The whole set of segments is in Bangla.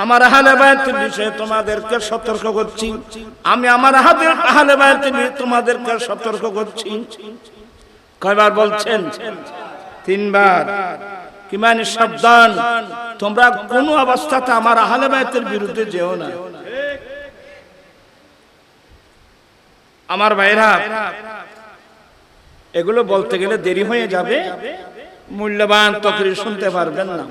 আমার আহলে বায়াতের বিষয়ে তোমাদেরকে সতর্ক করছি, আমি আমার আহলে বায়াতের বিষয়ে তোমাদেরকে সতর্ক করছি। কয়বার বলছেন? 3 বার। কি মানে? সাবধান, তোমরা কোন অবস্থাতে আমার আহলে বায়াতের বিরুদ্ধে যেও না। আমার ভাইরা, এগুলো বলতে গেলে দেরি হয়ে যাবে, মূল্যবান তকরীর শুনতে পারবেন না।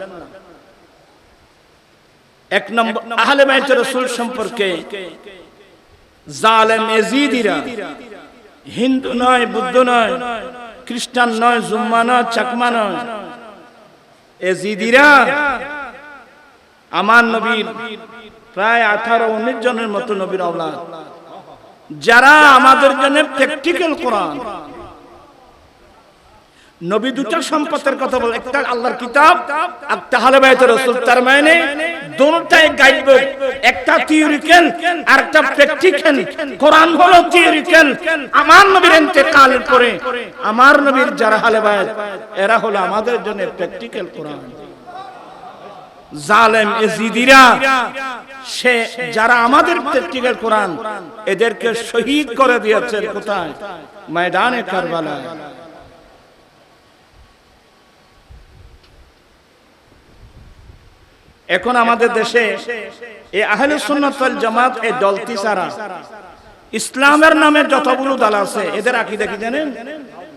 1 নম্বর, আহলে বায়াতের রাসূল সম্পর্কে জালেম ইয়াজিদিরা, হিন্দু নয়, বৌদ্ধ নয়, খ্রিস্টান নয়, জুম্মা নয়, চাকমা নয়, ইয়াজিদিরা আমার নবীর প্রায় 18-19 জনের মতো নবীর আওলাদ, যারা আমাদের জন্য প্র্যাকটিক্যাল কোরআন। নবী দুটো সম্পদের কথা বলে, একটা আল্লাহর কিতাব, একটা আহলে বায়াতের রাসূল। তার মানে দুটোটাই গাইবুক, একটা থিওরিক্যাল আর একটা প্র্যাকটিক্যাল। কোরআন হলো থিওরিক্যাল, আমার নবীর ইন্তেকালের পরে আমার নবীর যারা আহলে বায়াত, এরা হলো আমাদের জন্য প্র্যাকটিক্যাল কোরআন। জালেম ইয়াজিদিরা, সে যারা আমাদের প্র্যাকটিক্যাল কোরআন, এদেরকে শহীদ করে দিয়েছেন কোথায়? ময়দানে কারবালা। এখন আমাদের দেশে এই আহলে সুন্নাত ওয়াল জামাত এই দলটি ছাড়া ইসলামের নামে যতগুলো দল আছে, এদের আকীদা কি জানেন?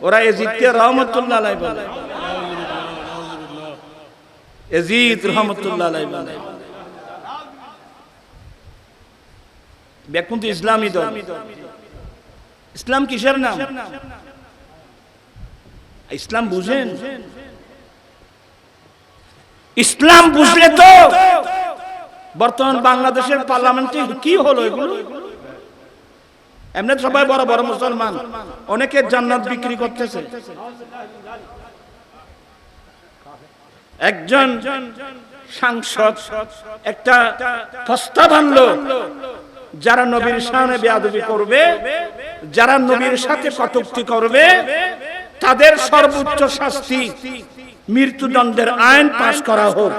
ওরা ইয়াজিদকে রহমাতুল্লাহ আলাইহি বলে। ইয়াজিদ রহমাতুল্লাহ আলাইহি বলে। দেখুন তো, ইসলামী দল। ইসলাম কিসের নাম? ইসলাম বুঝেন? ইসলাম বুঝলে তো বর্তমান বাংলাদেশের পার্লামেন্টে কি হলো এগুলো? এমনি সবাই বড় বড় মুসলমান, অনেকে জান্নাত বিক্রি করতেছে। একজন সাংসদ একটা প্রস্তাব আনলো, যারা নবীর শানে বেয়াদবি করবে, যারা নবীর সাথে কটূক্তি করবে, তাদের সর্বোচ্চ শাস্তি মৃত্যুদণ্ডের আইন পাশ করা হোক।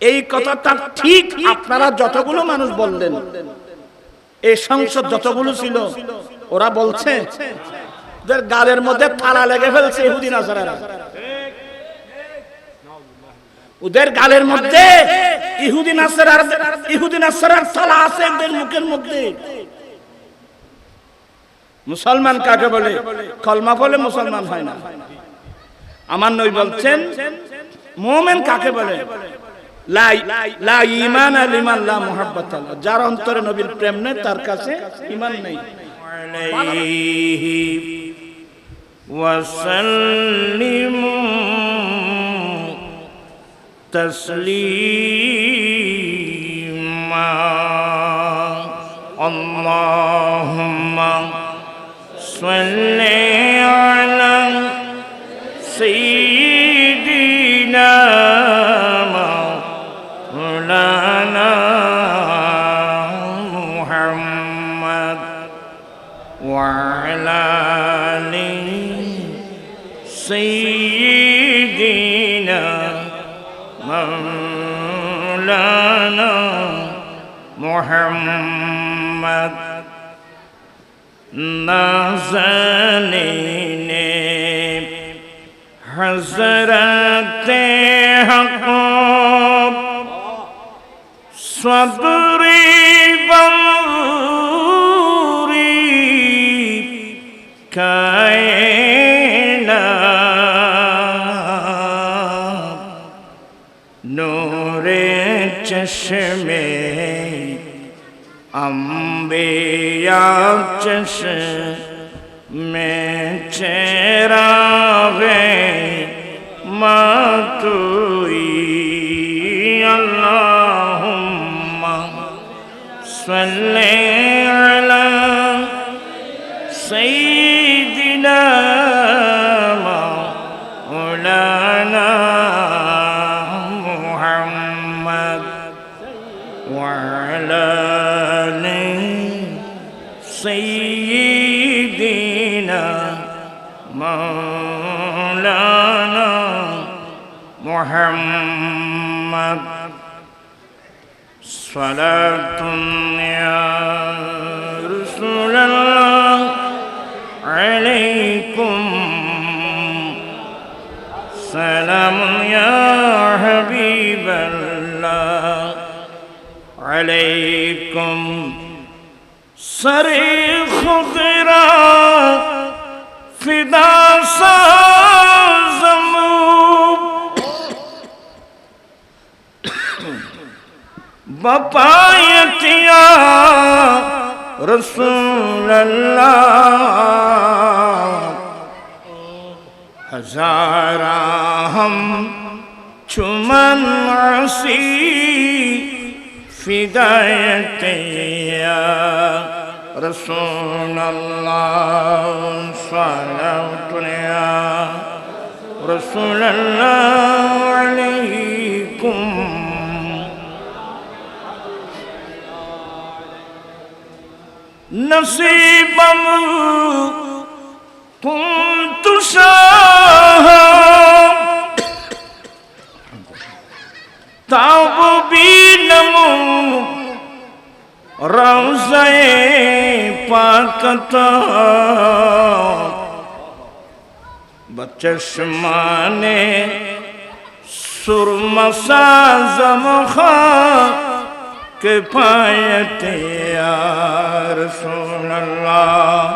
এই কথাটা ঠিক আপনারা যতগুলো মানুষ বললেন, এই সংসদ যতগুলো ছিল, ওরা বলছে ওদের গালের মধ্যে তালা লেগে ফেলছে ইহুদি নাসারারা। ওদের গালের মধ্যে ইহুদি নাসারার তালা আছে ওদের মুখের মধ্যে। মুসলমান কাকে বলে? কলমা বলে মুসলমান হয় না। আমার নবী বলছেন মুমিন কাকে বলে? লা ঈমান লিমান লা মুহাব্বাত, যার অন্তরে নবীর প্রেম নেই তার কাছে ঈমান নেই। আলাইহি ওয়াসাল্লিমু তাসলিমা। আল্লাহুম্মা সাল্লি আলা সাইয়্যিদিনা মাওলানা মুহাম্মদ ওয়া আলা আলি সাইয়্যিদিনা মাওলানা মুহাম্মদ। নাজানিনে হযরতে হক সদরি বরি কায়নাত নূরে চশমে अंबिया चश्मे चेरागे मातुई। अल्लाहुम्मा सल्ली अला सय्यिदिना मौलाना मुहम्मद वा अला سيدنا مولانا محمد محمد صلاة يا رسول الله عليكم سلام يا حبيب الله عليكم صريخ غرا فدا زموب بپایت یا رسول اللہ ہزارہ ہم چمن عسی فدایت یا رسول اللہ صلوات یا رسول اللہ علیکم نصیبم كنت شاها تعب بینمو روضہ پاکتا بچشمان سرمسا زمخا کفایت یا رسول اللہ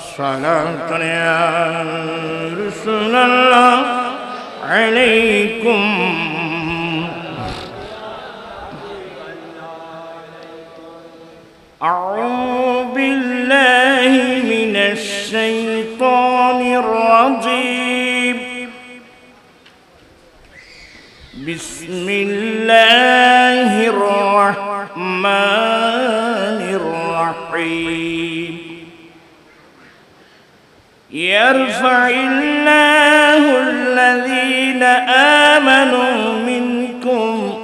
صلاة یا رسول اللہ علیکم أعوذ بالله من الشيطان الرجيم بسم الله الرحمن الرحيم يرفع الله الذين آمنوا منكم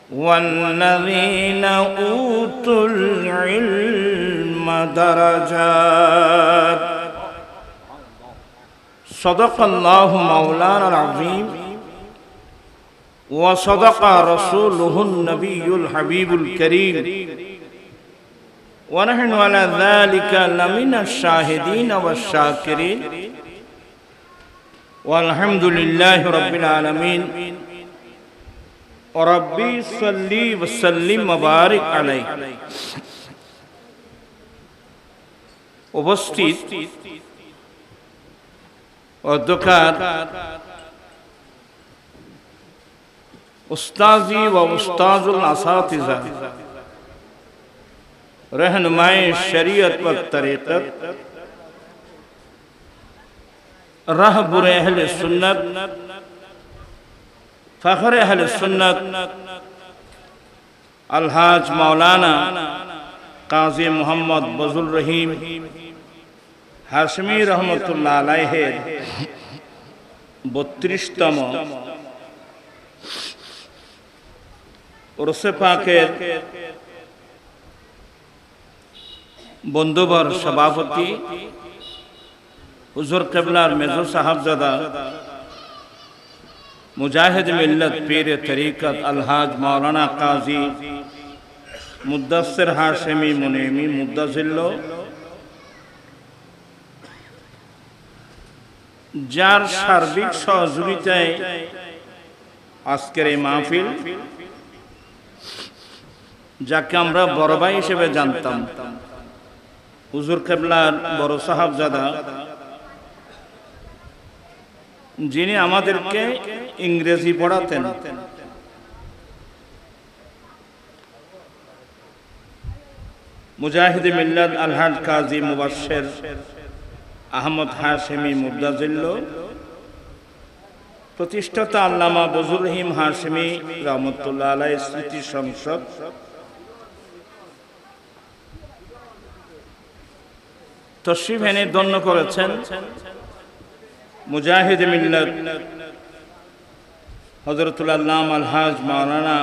والذين أوتوا العلم درجات صدق الله مولانا العظيم وصدق رسوله النبي الحبيب الكريم ونحن على ذلك لمن الشاهدين والشاكرين والحمد لله رب العالمين ربي صلي وسلم وبارك عليه উপস্থিত অধ্যকার উস্তাজি ও উস্তাজুল আসাতিজা रहनुमाए शरीयत व तरीक़त रहबर अहले सुन्नत फ़ख्र अहले सुन्नत अलहाज मौलाना काज़ी मोहम्मद बज़ुल रहीम हाशमी रहमतुल्लाह अलैहि 32तम उर्स पाकेर बंधुबर सभापति हुजूर किबलार मेजो साहबजादा मुजाहिद मिल्लत पीर तरीक़त अलहाज मौलाना काजी मुद्दस्सिर हाशिमी मुनेमी मुद्दजिल्लो जार सार्बिक सहयोगिताय आजकेर এই মাহফিল যাকে আমরা বড় ভাই হিসেবে জানতাম হুজুর কিবলার বড় সাহাবজাদা যিনি আমাদেরকে ইংরেজি পড়াতেন মুজাহিদ মিল্লাত আলহাজ কাজী মুবাশশির আহমদ হাশিমি মুদ্দাজিল্লো প্রতিষ্ঠাতা আল্লামা বজুর রহিম হাশিমি রহমতুল্লাহ আলাইহি স্মৃতি সংসদ তশরিফ এনে ধন্য করেছেন মুজাহিদ মিল্লাত হযরতুল আল্লামা আলহাজ মাওলানা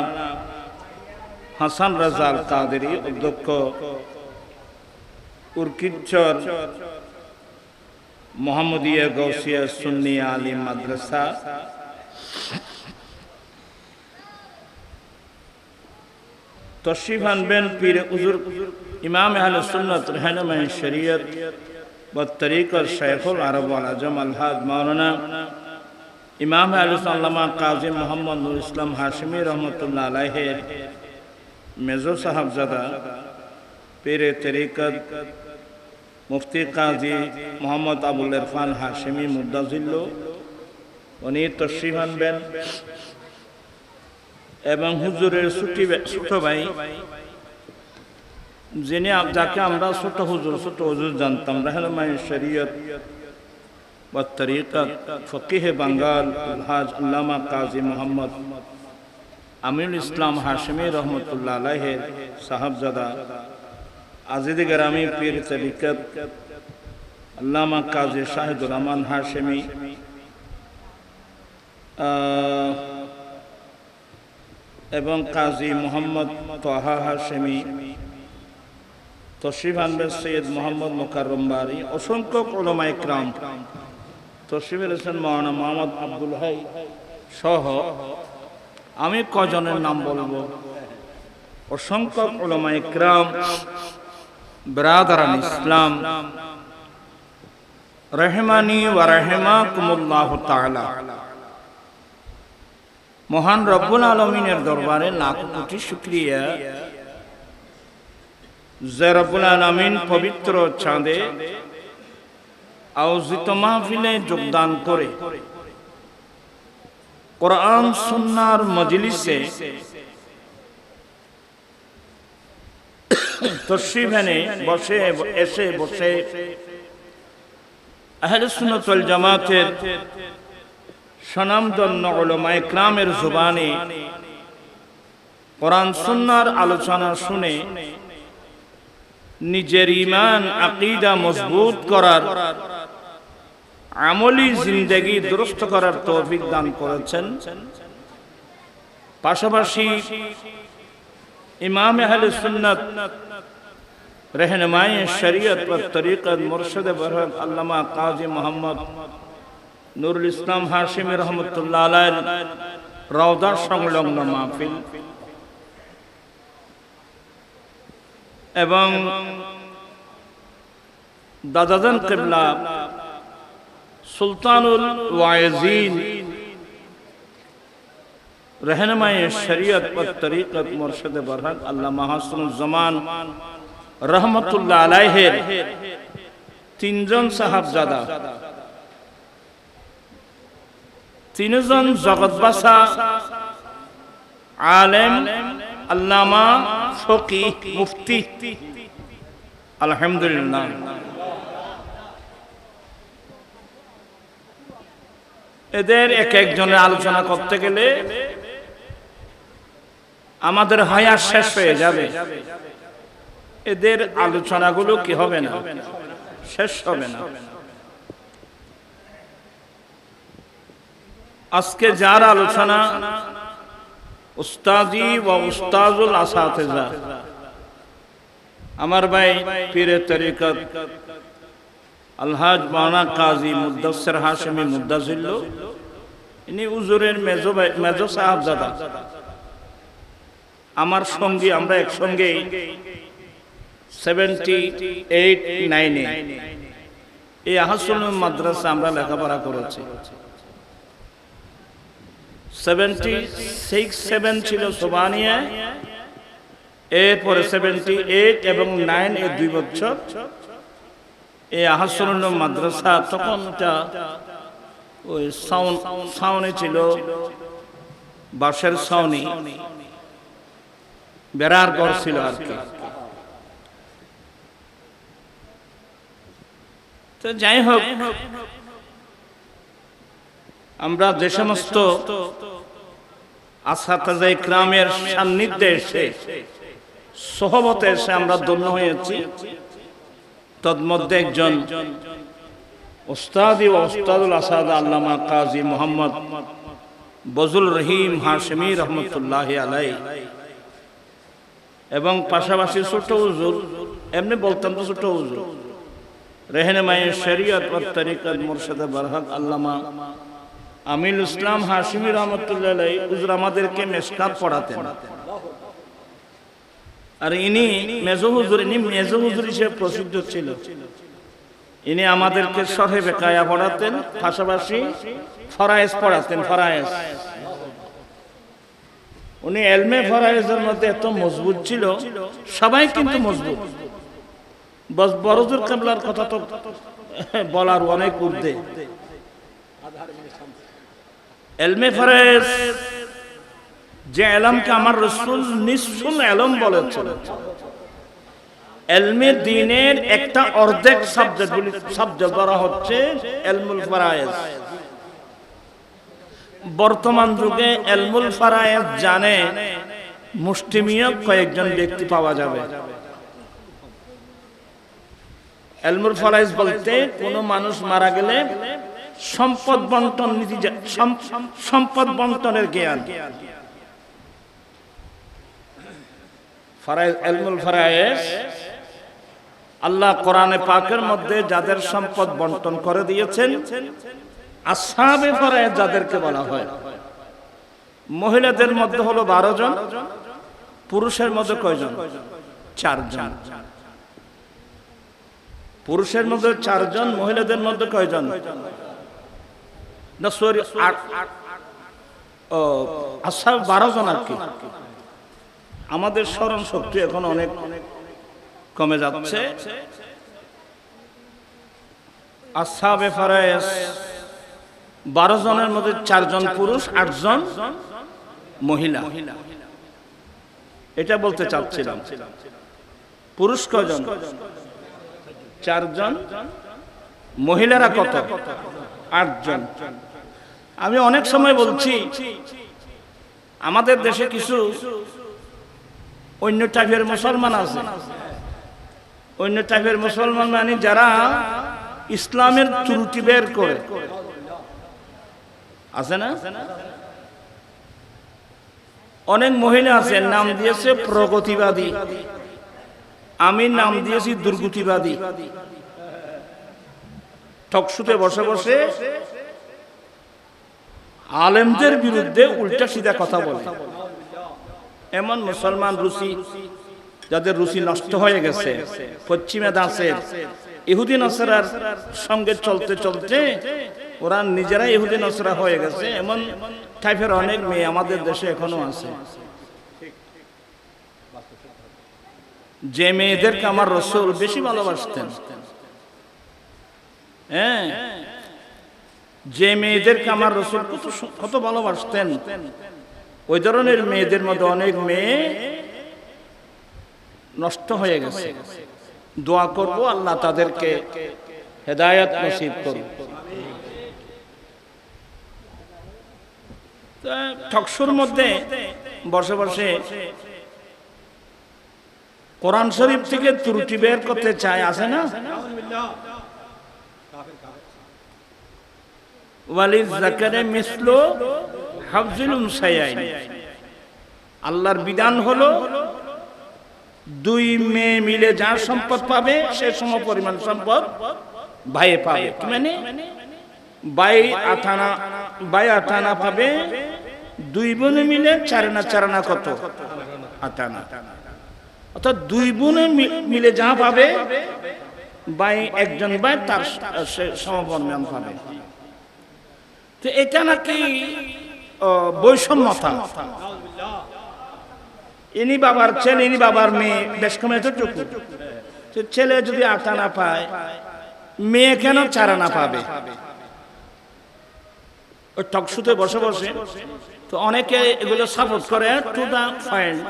হাসান রাজা আল কাদেরী অধ্যক্ষ উরকিচর মোহাম্মদিয়া গৌসিয়া সুন্নি আলিম মাদ্রাসা তশরিফ আনবেন পীর হুজুর ইমাম আহলে সুন্নাত রাহনুমায়ে শরীয়ত ওয়া তরিকত শাইখুল আরব ওয়াল আজম আলহাজ মাওলানা ইমাম আহলে সুন্নাত আল্লামা কাজী মোহাম্মদ নুর ইসলাম হাশিমি রহমাতুল্লাহ আলাইহির মেজো সাহেবজাদা পীরে তরিকত মুফতি কাজী মোহাম্মদ আবুল ইরফান হাশিমি মুদ্দাজিল্লু উনি তশরিফ আনবেন এবং হুজুরের ছোট ভাই যিনি যাকে আমরা ছোট হুজুর জানতাম রাহনুমায়ে শরীয়ত ওয়া তরিকত ফকিহে বাঙ্গাল আলহাজ আল্লামা কাজী মোহাম্মদ আমিনুল ইসলাম হাশিমি রহমাতুল্লাহ আলাইহির সাহেবজাদা আজিদ গ্রামী পীর তরিকত আল্লামা কাজী শাহিদুর রহমান হাশিমি এবং কাজী মোহাম্মদ তোহা হাশিমি তশরিফ আনবেন সৈয়দ মোহাম্মদ মুকাররম বারী অসংখ্য উলামা ইকরাম তশরিফ এনেছেন মাওলানা মোহাম্মদ আব্দুল হাই সহ আমি কজনের নাম বলবো অসংখ্য উলামা ইকরাম বিরাদারান ইসলাম রহমানি ওয়া রাহিমাকুমুল্লাহু তাআলা মহান রব্বুল আলামিনের দরবারে লাখ কোটি শুকরিয়া যে রব্বুল আলামিন পবিত্র চাঁদে আয়োজিত মাহফিলে যোগদান করে কোরআন সুন্নাহর মজলিসে তশরিফ এনে বসে আহলে সুন্নাত ওয়াল জামাতের স্বনামধন্য উলামা ইকরামের জবানে কোরআন সুন্নাহর আলোচনা শুনে নিজের ঈমান আকীদা মজবুত করার আমলি জিন্দেগি দুরুস্ত করার তৌফিক দান করেছেন। পাশাপাশি ইমাম আহলে সুন্নাত রাহনুমায়ে শরীয়ত ওয়া তরিকত মুরশিদে বরকত আল্লামা কাজী মোহাম্মদ নুরুল ইসলাম হাশিমি রহমাতুল্লাহ আলাইহির রওজা সংলগ্ন মাহফিল এবং দাদাজান কিবলা সুলতানুল ওয়াইজিন রাহনুমায়ে শরীয়ত ওয়া তরিকত মুরশিদে বরকত আল্লামা হাসানুল জামান রহমাতুল্লাহ আলাইহির তিনজন সাহাবজাদা, তিনজন জগৎবাসা আলেম আল্লামা ফকিহ মুফতি আলহামদুলিল্লাহ। এদের এক একজনের আলোচনা করতে গেলে আমাদের হায়াত শেষ হয়ে যাবে। এদের আলোচনাগুলো কি হবে না, শেষ হবে না। আজকে যার আলোচনা উস্তাজি ওয়া উস্তাজুল আসাতিজা আমার ভাই পীরে তরিকত আলহাজ মাওলানা কাজী মুদ্দাসসির হাশিমি মুদ্দাজিল্লু, ইনি হুজুরের মেজো সাহেবজাদা, আমার সঙ্গী। আমরা একসঙ্গে 78-9 এই আহসানুল মাদ্রাসা আমরা লেখাপড়া করেছি। 76-7 ছিল সোবানিয়া, এরপরে 78 এবং 9 এই 2 বছর এই আহসানুল মাদ্রাসা তখন ওই ছাউনি ছিল, বাঁশের ছাউনি, বেড়ার ঘর ছিল আর কি। তো যাই হোক, আমরা যে সমস্ত আসাতাজা ইকরামের সান্নিধ্যে এসে সোহবতে এসে আমরা ধন্য হয়েছি, তন্মধ্যে একজন উস্তাদি ও উস্তাদুল আসাদ আল্লামা কাজী মোহাম্মদ বজলুর রহিম হাশিমি রহমতুল্লাহ আলাইহি, এবং পাশাপাশি ছোট হুজুর, এমনি বলতাম তো ছোট হুজুর, রাহনুমায়ে শরীয়ত ওয়া তরিকত মুরশিদে বরকত আল্লামা আমিনুল ইসলাম হাশিমি রহমতুল্লাহ আলাইহি হুজুর আমাদেরকে মেশকাত পড়াতেন। আর ইনি মেজো হুজুর, ইনি মেজো হুজুর হিসেবে প্রসিদ্ধ ছিল। ইনি আমাদেরকে শরহে বেকায়া পড়াতেন, পাশাপাশি ফরায়েজ পড়াতেন। ফরায়েজ উনি এলমে ফরায়েজের মধ্যে এত মজবুত ছিল, সবাই কিন্তু মজবুত। বড় হুজুর কেবলার কথা তো বলার অনেক ঊর্ধ্বে। এলমে ফরায়েজ যে এলমকে আমার রাসূল নিসফুল এলম বলেছেন, এলমে দ্বীনের একটা অর্ধেক সাবজেক্ট ধরা হচ্ছে এলমুল ফরায়েজ। বর্তমান যুগে এলমুল ফরায়েজ জানে মুষ্টিমেয় কয়েকজন ব্যক্তি পাওয়া যাবে। এলমুল ফরায়েজ বলতে কোন মানুষ মারা গেলে সম্পদ বন্টন নীতি, সম্পদ বন্টনের জ্ঞান। ফরায়েজ, এলমুল ফরায়েজ আল্লাহ কোরআনে পাকের মধ্যে যাদের সম্পদ বন্টন করে দিয়েছেন, আসহাবে ফরায়েজ যাদেরকে বলা হয়। মহিলাদের মধ্যে হলো 12 জন, পুরুষের মধ্যে কয়জন? 4 জন। পুরুষের মধ্যে 4 জন, মহিলাদের মধ্যে কয়জন? না সরি, 8। ও আসহাব 12 জন আর কি। আমাদের স্মরণ শক্তি এখন অনেক কমে যাচ্ছে। আসহাবে ফরায়েজ 12 জনের মধ্যে 4 জন পুরুষ, 8 জন মহিলা। এটা বলতে চাচ্ছিলাম। পুরুষ কয়জন? 4 জন। মহিলারা কত? 8 জন। আমি অনেক সময় বলছি, আমাদের দেশে কিছু অন্য টাইপের মুসলমান আছে। অন্য টাইপের মুসলমান মানে যারা ইসলামের ত্রুটি বের করে, আছে না? অনেক মহিলা আছে, নাম দিয়েছে প্রগতিবাদী, আমি নাম দিয়েছি দুর্গতিবাদী। টকশুতে বসে বসে আলেমদের বিরুদ্ধে উল্টা সিধা কথা বলে। এমন মুসলমান রুচি, যাদের রুচি নষ্ট হয়ে গেছে পশ্চিমা দাসের ইহুদি নসরার সঙ্গে চলতে চলতে ওরা নিজেরাই ইহুদি নসরা হয়ে গেছে। এমন টাইপের অনেক মেয়ে আমাদের দেশে এখনো আছে। যে মেয়েদেরকে আমার রাসূল বেশি ভালোবাসতেন, হ্যাঁ, যে মেয়েদেরকে আমার রাসূল কত ভালোবাসতেন, ওই ধরনের মেয়েদের মধ্যে অনেক মেয়ে নষ্ট হয়ে গেছে। দোয়া করব আল্লাহ তাদেরকে হেদায়েত নসিব করুন। টকশুর মধ্যে বসে বসে কোরআন শরীফ থেকে ত্রুটি বের করতে চায়, আছে না? ওয়ালিজ যাকারে মিসলু হাফযিল উনসায়াইন। আল্লাহর বিধান হলো 2 মেয়ে মিলে যা সম্পদ পাবে সে সম পরিমাণ সম্পদ ভাইয়ে পাবে। মানে ভাই আটানা পাবে, 2 বোনে মিলে 4 আনা কত? 8 আনা। অর্থাৎ 2 বোনে মিলে যা পাবে ভাই, একজন ভাই তার সমপরিমাণ পাবে। তো এটা নাকি বৈষম্যতা। ইনি বাবার ছেলে, ইনি বাবার মেয়ে, বেশ কমে এতটুকু। ছেলে যদি 8 আনা পায়, মেয়ে কেন 4 আনা পাবে? ওই টকশুতে বসে বসে তো অনেকে এগুলো সাপোর্ট করে টু দা পয়েন্ট।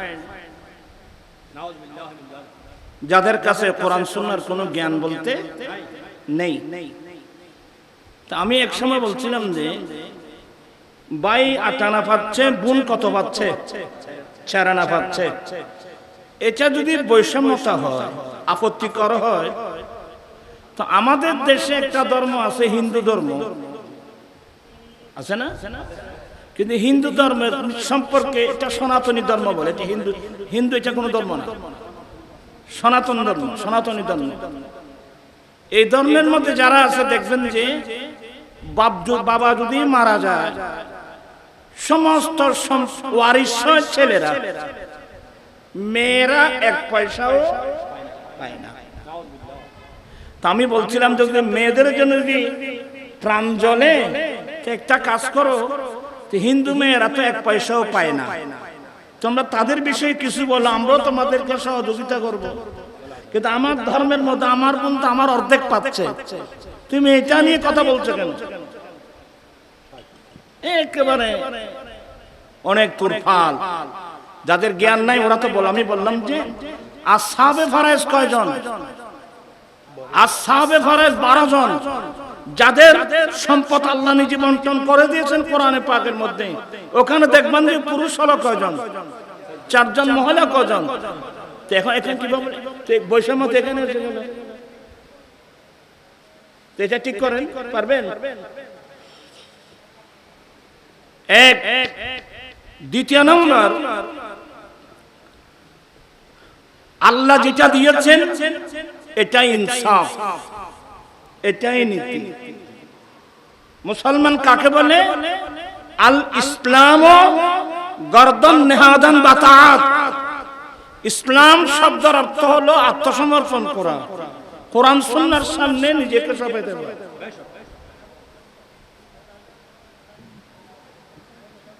যাদের কাছে কোরআন সুন্নাহর কোনো জ্ঞান বলতে নেই। তা আমি এক সময় বলছিলাম যে ভাই 8 আনা পাচ্ছে, বোন কত পাচ্ছে? 4 আনা পাচ্ছে। এটা যদি বৈষম্যতা হয়, আপত্তিকর হয়, তো আমাদের দেশে একটা ধর্ম আছে, হিন্দু ধর্ম, আছে না? কিন্তু হিন্দু ধর্মের সম্পর্কে এটা সনাতনী ধর্ম বলে। এটা হিন্দু এটা কোনো ধর্ম না, সনাতন ধর্ম, সনাতনী ধর্ম। এই ধর্মের মধ্যে যারা আছে দেখবেন যে বাবা যদি মারা যায়, সমস্ত ওয়ারিশ ছেলেরা মেয়েরা এক পয়সাও পায় না। তা আমি বলছিলাম যদি মেয়েদের জন্য যদি প্রাণ জ্বলে একটা কাজ করো, হিন্দু মেয়েরা তো এক পয়সাও পায় না, তোমরা তাদের বিষয়ে কিছু বলো, আমরাও তোমাদেরকে সহযোগিতা করব। কিন্তু আমার ধর্মের মধ্যে আমার বোন তো আমার অর্ধেক পাচ্ছে, তুমি এটা নিয়ে কথা বলছো কেন? একেবারে অনেক তুরফাল, যাদের জ্ঞান নাই ওরা তো বল। আমি বললাম যে আসহাবে ফারাইজ কয়জন? আসহাবে ফারাইজ 12 জন, যাদের সম্পদ আল্লাহ নিজে বন্টন করে দিয়েছেন কোরআনে পাকের মধ্যে। ওখানে দেখবেন যে পুরুষ হলো কয়জন? 4 জন, মহিলা কয়জন? এখন এখানে কিভাবে বৈষম্য এখানে এসে গেল? এটা ঠিক করেন, পারবেন? এক। দ্বিতীয় নম্বর, আল্লাহ যেটা দিয়েছেন এটাই ইনসাফ, এটাই নীতি। মুসলমান কাকে বলে? আল ইসলাম গর্দন নেহাদান বাতাত। ইসলাম শব্দের অর্থ হলো আত্মসমর্পণ করা, কোরআন সুন্নাহর সামনে নিজেকে সঁপে দেওয়া।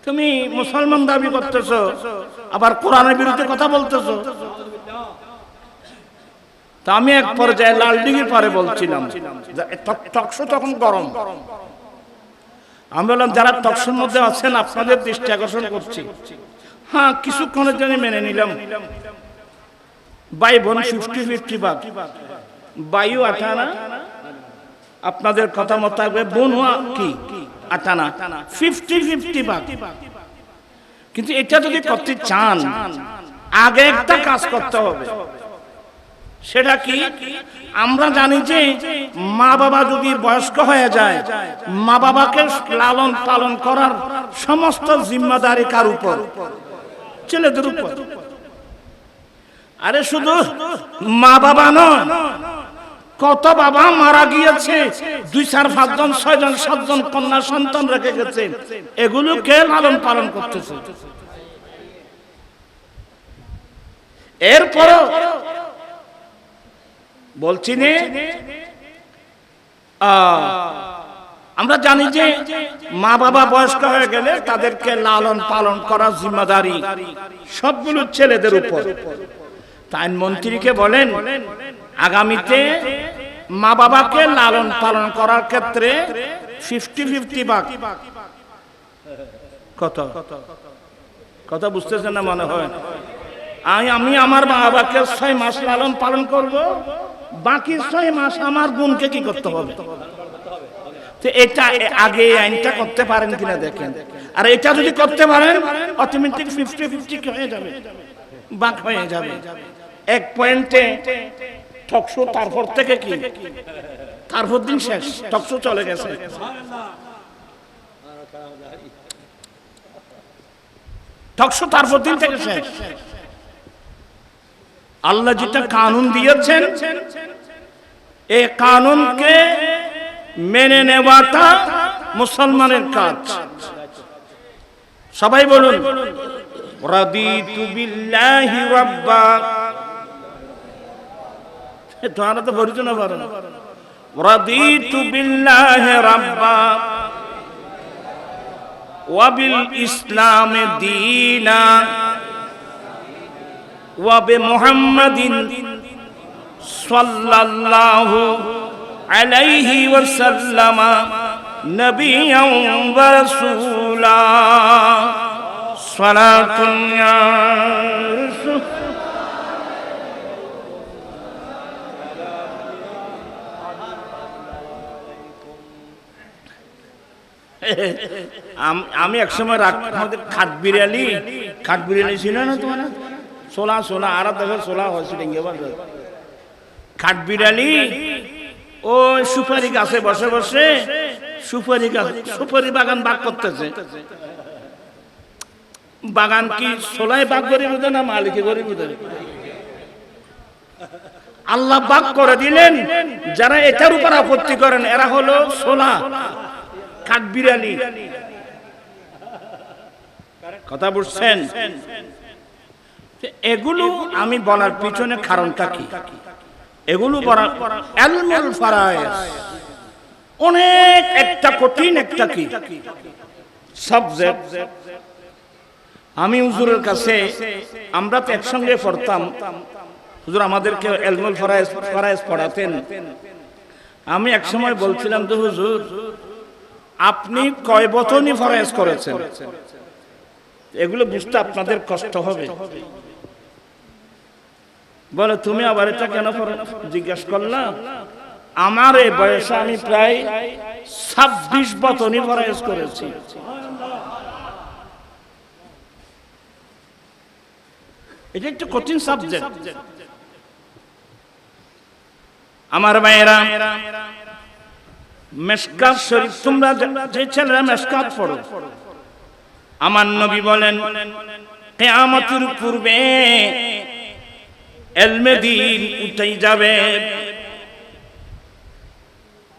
তুমি মুসলমান দাবি করতেছো, আবার কোরআনের বিরুদ্ধে কথা বলতেছো। তা আমি এক পর্যায়ে লালদিঘির পারে বলছিলাম, টকশো তখন গরম। আমি বললাম যারা টকশোর মধ্যে আছেন আপনাদের দৃষ্টি আকর্ষণ করছি। হ্যাঁ, কিছুক্ষণের জন্য মেনে নিলাম। ভাই বোন 50-50 ভাগ, ভাইও 58, আপনাদের কথা মোতাবেক বোন কি 58, 50-50 ভাগ। কিন্তু এটা যদি করতে চান আগে একটা কাজ করতে হবে। সেটা কি? আমরা জানি যে মা বাবা যদি বয়স্ক হয়ে যায়, মা বাবাকে লালন পালন করার সমস্ত জিম্মাদারি কার উপর? ছেলেদের উপর। আরে শুধু মা বাবা নয়, কত বাবা মারা গিয়েছে, 2-4-5 জন 6 জন 7 জন কন্যা সন্তান রেখে গেছে, এগুলো কে লালন পালন করতেছে? এরপর বলছি নে, আমরা জানি যে মা বাবা বয়স্ক হয়ে গেলে তাদেরকে লালন পালন করার জিম্মাদারি সবগুলো ছেলেদের উপর। তাই মন্ত্রীকে বলেন আগামীতে মা বাবাকে লালন পালন করার ক্ষেত্রে 50-50 ভাগ। কত কথা বুঝতেছেন না মনে হয়? আমি আমার মা বাবাকে 6 মাস লালন পালন করব, বাকি 6 মাস আমার বোনকে কি করতে হবে? তো এটা আগে আইনটা করতে পারেন কিনা দেখেন। আর এটা যদি করতে পারেন অটোমেটিক 50-50 হয়ে যাবে, ভাগ হয়ে যাবে। এক পয়েন্টে টকশো, তারপর থেকে কি তারপর দিন শেষ, টকশো চলে গেছে। টকশো তারপর দিন থেকে শেষ। আল্লাহ যেটা কানুন দিয়েছেন এই কানুনকে মেনে নেওয়াটা মুসলমানের কাজ। সবাই বলুন রাদিতু বিল্লাহি রাব্বা। তোমরা তো বলছো না, পারো না। রাদিতু বিল্লাহি রাব্বা ওয়া বিল ইসলামি দীনা ওয়া বিমুহাম্মাদিন সাল্লাল্লাহু আলাইহি ওয়াসাল্লাম নবিয়্যান ওয়া রাসূলা। সালাতুন ইয়া রাসূল। আমি একসময় খাট বিড়ালি ছিল না তোমার, সোলা আর দেখো সোলা হয়েছে খাট বিড়ালি ও সুপারি গাছে বসে বসে সুপারি বাগান বাগ করতেছে। বাগান কি সোলাই বাগ করে বুঝে না মালিকে করে বুঝে? আল্লাহ বাগ করে দিলেন। যারা এটার উপর আপত্তি করেন এরা হলো সোলা কাঠবিড়ালি। কথা বুঝছেন? এগুলো আমি বলার পিছনে কারণটা কি? এগুলো বলা ইলমুল ফারায়েজ, অনেক একটা কঠিন একটা কি সাবজেক্ট। আমি হুজুরের কাছে, আমরা তো একসঙ্গে পড়তাম, হুজুর আমাদেরকে ইলমুল ফারায়েজ পড়াতেন। আমি এক সময় বলছিলাম যে হুজুর আপনি কয় বতনি ফরায়েজ করেছেন, এগুলো বুঝতে আপনাদের কষ্ট হবে। বলে তুমি আবার এটা কেন জিজ্ঞেস করলাম? আমার এই বয়সে আমি প্রায় 26 বতনি ফরায়েজ করেছি। এটা একটা কঠিন সাবজেক্ট। আমার ভাইয়েরা, মেশকাত শরীফ, তোমরা যে ছেলেরা মেশকাত পড়ো, আমার নবী বলেন কিয়ামতের পূর্বে ইলমে দ্বীন উঠে যাবে।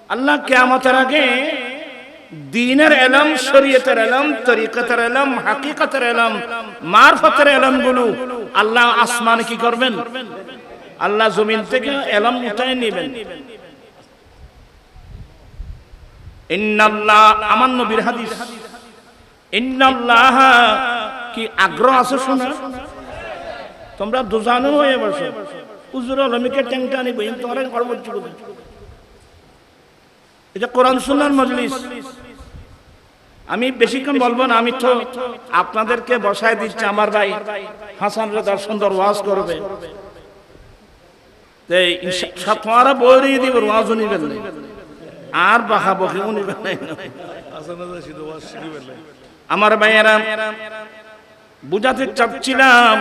আল্লাহ কিয়ামতের আগে দ্বীনের ইলম, শরীয়তের ইলম, তরিকতের ইলম, হাকিকতের ইলম, মারফতের ইলম গুলো আল্লাহ আসমানে কি করবেন? আল্লাহ জমিন থেকে ইলম উঠায় নেবেন। ইন্নাল্লাহ, আমার নবীর হাদিস, ইন্নাল্লাহ, কি আগ্রহ আছে শোনা? তোমরা দুজানো হয়ে বসো, হুজুর আলমীকে টেংটা নিব, তোমরা করবচ্ছি কোথায়? এটা কোরআন সুন্নাহর মজলিস। আমি বেশিক্ষণ বলবো না, আমি তো আপনাদেরকে বসায় দিচ্ছি। আমার ভাই হাসান রেজা সুন্দর ওয়াজ করবে, তোমারা বই দিব, ওয়াজও নিবেন না, আর বাহা বকেও নিবেন না। আমার ভাইয়েরা, বুঝাতে চাচ্ছিলাম,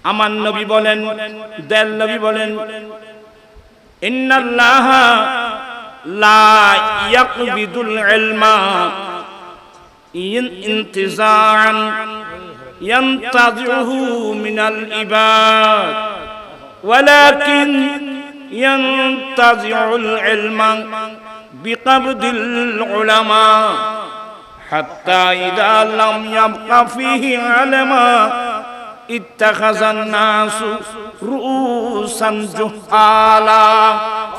আমার নবী বলেন, দেল নবী বলেন, ইন্নাল্লাহ লা ইয়াকবিদুল ইলমা ইনতিজাআন ইয়ানতাজিউহু মিনাল ইবাদ ওয়ালাকিন ইয়ানতাজিউল ইলমা বিকবদিল উলামা হাত্তা ইযা লাম ইয়াবকা ফীহি আলামা ইত্তাখাযান নাসু রুউসান জুহালা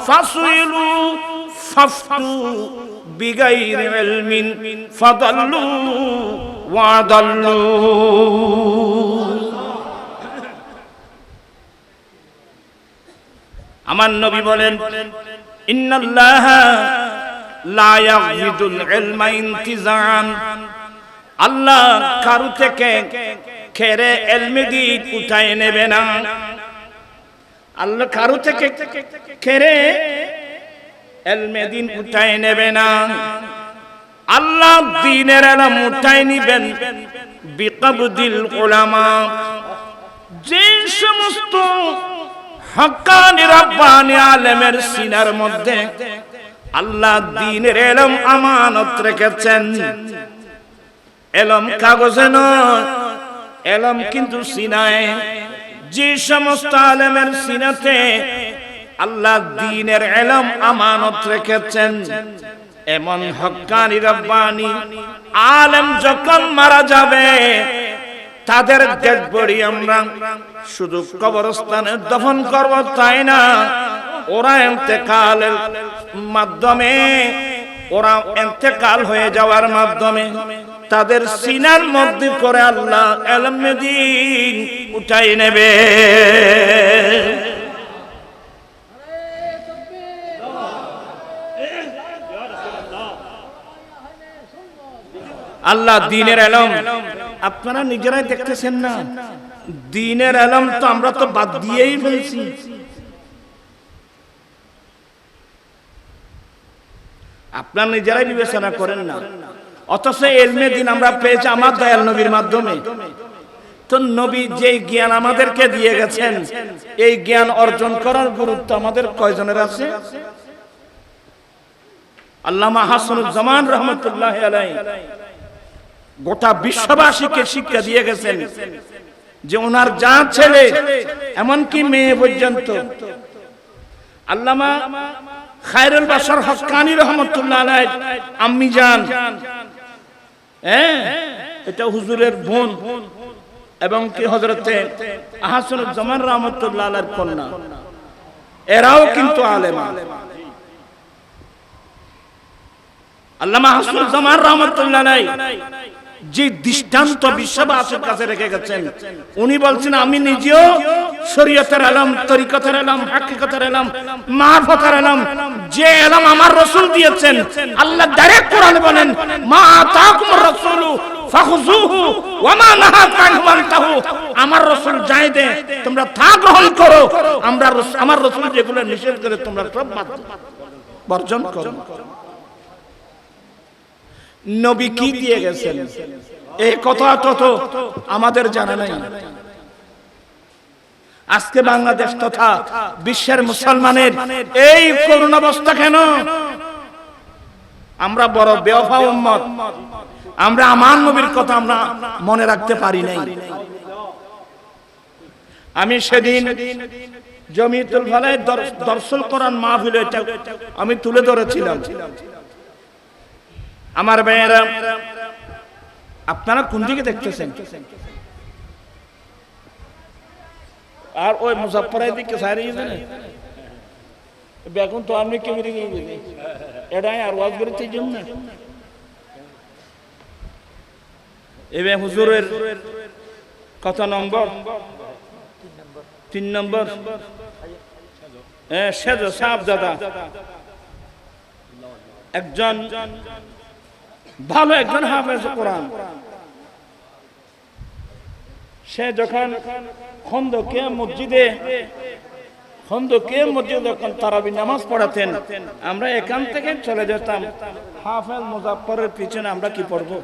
ফাসইলু ফাফতু বিগাইরি ইলমিন ফাদাল্লু ওয়া দাল্লু। আমার নবী বলেন, ইন্নাল্লাহা লা ইয়াগফিদুল ইলমা ইনতিজাআন, আল্লাহ কারো থেকে খেরে ইলমে দ্বীন উঠায় নেবে না। আল্লাহ কারো থেকে খেরে ইলমে দ্বীন উঠায় নেবে না। আল্লাহ দ্বীনের ইলম উঠায় নেবেন বিকবদিল উলামা, যে সমস্ত হক্কানি রব্বানি আলেমের সিনার মধ্যে আল্লাহ দ্বীনের ইলম আমানত রেখেছেন। ইলম কাগজে নয়, ইলম কিন্তু সিনায়। যে সমস্ত আলেমের সিনাতে আল্লাহ দ্বীনের ইলম আমানত রেখেছেন, এমন হক্কানি রব্বানি আলেম যখন মারা যাবে, তাদের ডেড বডি আমরা শুধু কবরস্থানে দফন করব তাই না, ওরা ইন্তেকালের মাধ্যমে, ওরা ইন্তেকাল হয়ে যাওয়ার মাধ্যমে তাদের সিনার মধ্যে করে আল্লাহ ইলমে দ্বীন উঠাই নেবে। আল্লাহ দ্বীনের ইলম আপনারা নিজেরাই দেখতেছেন না, দ্বীনের ইলম তো আমরা তো বাদ দিয়েই ফেলছি। আপনারা নিজেরাই বিবেচনা করেন না। অথচ ইলমে দ্বীন আমরা পেয়েছি আমার দয়াল নবীর মাধ্যমে। তো নবী যে জ্ঞান আমাদেরকে দিয়ে গেছেন, এই জ্ঞান অর্জন করার গুরুত্ব আমাদের কয়জনের আছে? আল্লামা হাসানুজ্জামান রাহমাতুল্লাহি আলাইহি গোটা বিশ্ববাসীকে শিক্ষা দিয়ে গেছেন যে ওনার যা ছেলে এমনকি মেয়ে পর্যন্ত, আল্লামা খায়রুল বাশার হক্কানি রাহমাতুল্লাহি আলাইহি আম্মি জান, এটা হুজুরের বোন, এবং কি হযরতে আহসানুজ্জামান রাহমাতুল্লাহ আলাইহির কন্যা, এরাও কিন্তু আলেমা। আল্লামা আহসানুজ্জামান রাহমাতুল্লাহ আলাইহি যে দৃষ্টান্ত বিশ্ববাসীর কাছে রেখে গেছেন, উনি বলছেন আমি নিজেও শরীয়তের ইলম, তরিকতের ইলম, হাকিকতের ইলম, মারফতের ইলম, যে ইলম আমার রাসূল দিয়েছেন। আল্লাহ ডাইরেক্ট কোরআনে বলেন, মা আতাকুমুর রাসূলু ফাখুযুহু ওয়া মা নাহাকুম আনহু ফান্তাহু। আমার রাসূল যাই দে তোমরা তা গ্রহণ করো, আমার রাসূল যেগুলো নিষেধ করে তোমরা সব বর্জন করো। নবী কি দিয়ে গেছেন এই কথাটা তো আমাদের জানা নাই। আজকে বাংলাদেশ তথা বিশ্বের মুসলমানের এই করুণ অবস্থা কেন? আমরা বড় বেওফা উম্মত, আমরা আমার নবীর কথা আমরা মনে রাখতে পারি নাই। আমি সেদিন জমিয়তুল ফালাহ দরসুল কোরআন মাহফিলে এটা আমি তুলে ধরেছিলাম। আমার ভাইয়েরা, আপনারা কোন দিকে দেখতেছেন? আর ওই মুজাফফরের দিকে সারি গেছে বেগুন তো আমি কেউ দিকে এটাই আর ওয়াজ করেছি জন্য এবার হুজুরের কত নম্বর? 3 নম্বর। সেজ সাহেব দাদা একজন ভালো একজন হাফেজ কোরআন। সে যখন খন্দকে মসজিদে যখন তারাবি নামাজ পড়াতেন, আমরা এখান থেকে চলে যেতাম হাফেজ মুজাফফরের পিছনে। আমরা কি পড়বো?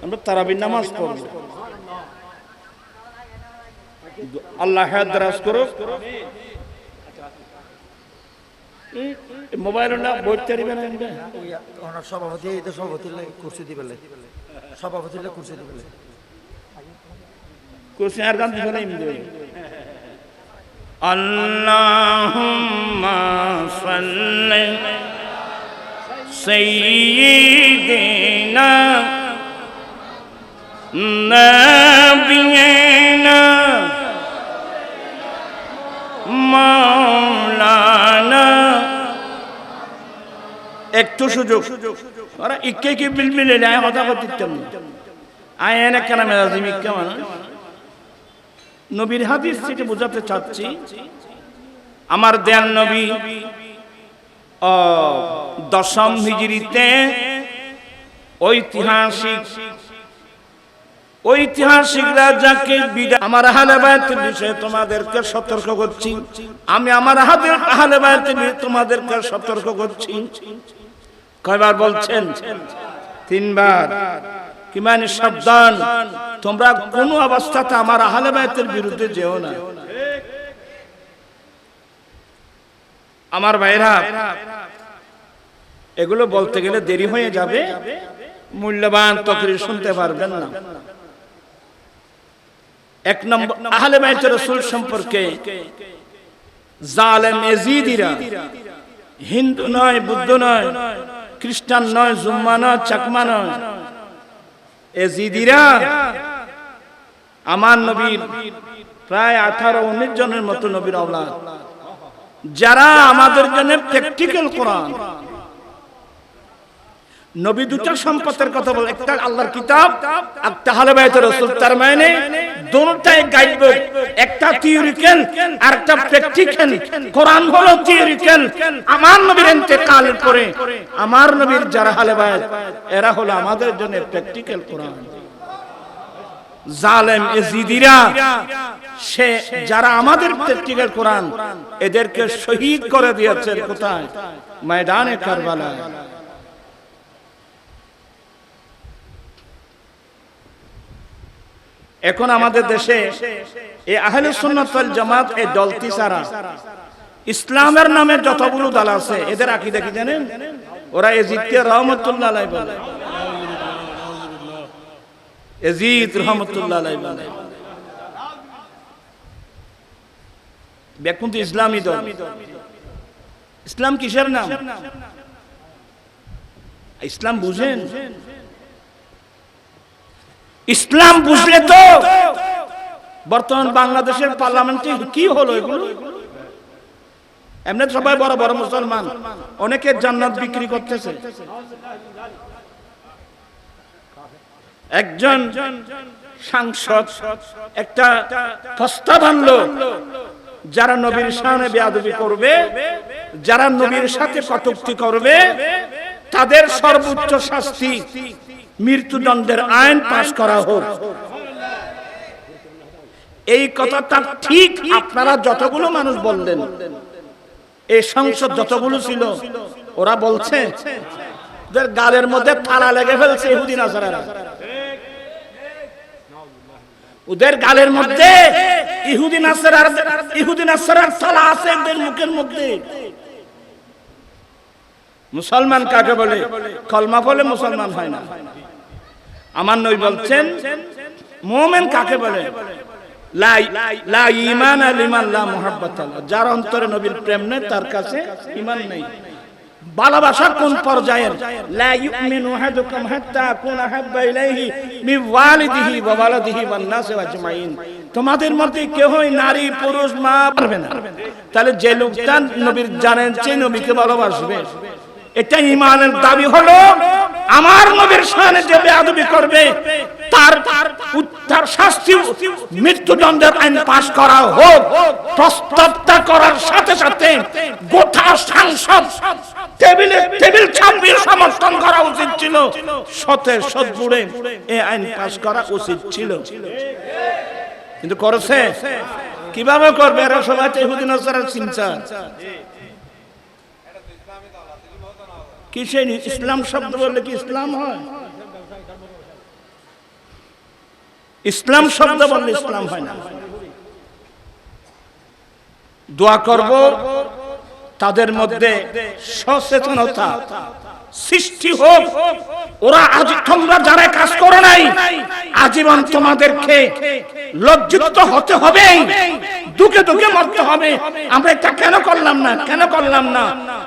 আমরা তারাবি নামাজ পড়ব। আল্লাহ হায়াত করুক। মোবাইল না বইতে দিবেন না সভাপতি কুরসি দিবেলে, সভাপতি কুরসি দিবেলে, কুরসি আর গান দিবেন না। আল্লাহুম্মা সাল্লি সাইয়্যিদিনা নাবিয়িনা মাওলানা। একটু সুযোগ ওরা ইকে কি বিলবিলে যায় কথা করতেন আয় এনে কেন মেজাজি মিক্কা মানে নবীর হাদিস থেকে বোঝাতে চাচ্ছি। আমার দয়াল নবী 10ম হিজরিতে ঐতিহাসিকরা যাকে আমার আহলে বাইতের বিষয়ে তোমাদেরকে সতর্ক করছি। আমি আমার আহলে বাইতের বিষয়ে তোমাদেরকে সতর্ক করছি। কয়বার বলছেন? 3 বার। কি মানে? সাবধান, তোমরা কোন অবস্থাতে আমার আহলে বাইতের বিরুদ্ধে যেও না। আমার ভাইরা, এগুলো বলতে গেলে দেরি হয়ে যাবে, মূল্যবান তকরীর শুনতে পারবেন না। 1 নম্বর, আহলে বাইতের রাসূল সম্পর্কে জালেম এজিদিরা, হিন্দু নয়, বুদ্ধ নয়, খ্রিস্টান নয়, জুম্মা নয়, চাকমা নয়, এজিদিরা আমার নবীর প্রায় 18-19 জনের মতো নবীর আওলাদ, যারা আমাদের জন্য প্র্যাকটিক্যাল কোরআন। নবী দুটো সম্পদের কথা বলে, একটা আল্লাহর কিতাব, একটা আহলে বাইতের রাসূল। তার মানে দুটোটাই গাইড, একটা থিওরিক্যাল আর একটা প্র্যাকটিক্যাল। কোরআন হলো থিওরিক্যাল। আমার নবীর ইন্তেকালের পরে আমার নবীর যারা আহলে বাইত, এরা হলো আমাদের জন্য প্র্যাকটিক্যাল কোরআন। জালেম এজিদিরা, সে যারা আমাদের প্র্যাকটিক্যাল কোরআন, এদেরকে শহীদ করে দিয়েছেন কোথায়? ময়দানে কারবালা। এখন আমাদের দেশে এই আহলে সুন্নাত ওয়াল জামাত এই দলটি ছাড়া ইসলামের নামে যতগুলো দল আছে, এদের আকীদা কি জানেন? ওরা এজিদকে রহমতুল্লাহ আলাইহি বলে। এজিদ রহমতুল্লাহ আলাইহি বলে। দেখুন তো ইসলামী দল। ইসলাম কিসের নাম? ইসলাম বুঝেন? ইসলাম বুঝলে তো বর্তমান বাংলাদেশের পার্লামেন্টে কি হলো এগুলো? এমনি সবাই বড় বড় মুসলমান, অনেকে জান্নাত বিক্রি করতেছে। একজন সাংসদ একটা প্রস্তাব আনলো, যারা নবীর শানে বেয়াদবি করবে, যারা নবীর সাথে কটূক্তি করবে, তাদের সর্বোচ্চ শাস্তি মৃত্যুদণ্ডের আইন পাশ করা হোক। এই কথাটা ঠিক আপনারা যতগুলো মানুষ বললেন, এই সংসদ যতগুলো ছিল, ওরা বলছে ওদের গালের মধ্যে থালা লেগে ফেলছে ইহুদি নাসারারা। ওদের গালের মধ্যে ইহুদি নাসারার থালা আছে ওদের মুখের মধ্যে। মুসলমান কাকে বলে? কলমা বলে মুসলমান হয় না। আমার নবী বলছেন মুমিন কাকে বলে? লা ঈমান লিমান লা মুহাব্বাত, যার অন্তরে নবীর প্রেম নেই তার কাছে ঈমান নেই। ভালোবাসা কোন পর্যায়ের? লা ইউমিনু আহাদুকুম হাত্তা আকুনা হাব্বা ইলাইহি মিন ওয়ালিদিহি ওয়া ওয়ালাদিহি ওয়ান নাসি আজমাইন। তোমাদের মধ্যে কেউই নারী পুরুষ মা পারবে না। তাহলে যে লোকটা নবীর জানেন যে নবীকে ভালোবাসবে, এটা ঈমানের দাবি হলো আমার নবীর শানে যে বেয়াদবি করবে তার শাস্তি মৃত্যুদণ্ডের আইন পাশ করা হোক। প্রস্তাবটা করার সাথে সাথে গোটা সংসদ টেবিল ছাপিয়ে সমর্থন করা উচিত ছিল। সদবুড়ে এই আইন পাশ করা উচিত ছিল, কিন্তু করেছে কিভাবে করবে? এরা সবাই ইহুদি নাসারার চিন্তা। কিসে ইসলাম শব্দ বললে কি ইসলাম হয়? ইসলাম শব্দ বললে ইসলাম হয় না। দোয়া করব তাদের মধ্যে সচেতনতা সৃষ্টি হোক। ওরা আজ তোমরা যারা কাজ করো নাই, আজীবন তোমাদেরকে লজ্জিত হতে হবে, দুঃখে দুঃখে মরতে হবে। আমরা এটা কেন করলাম না?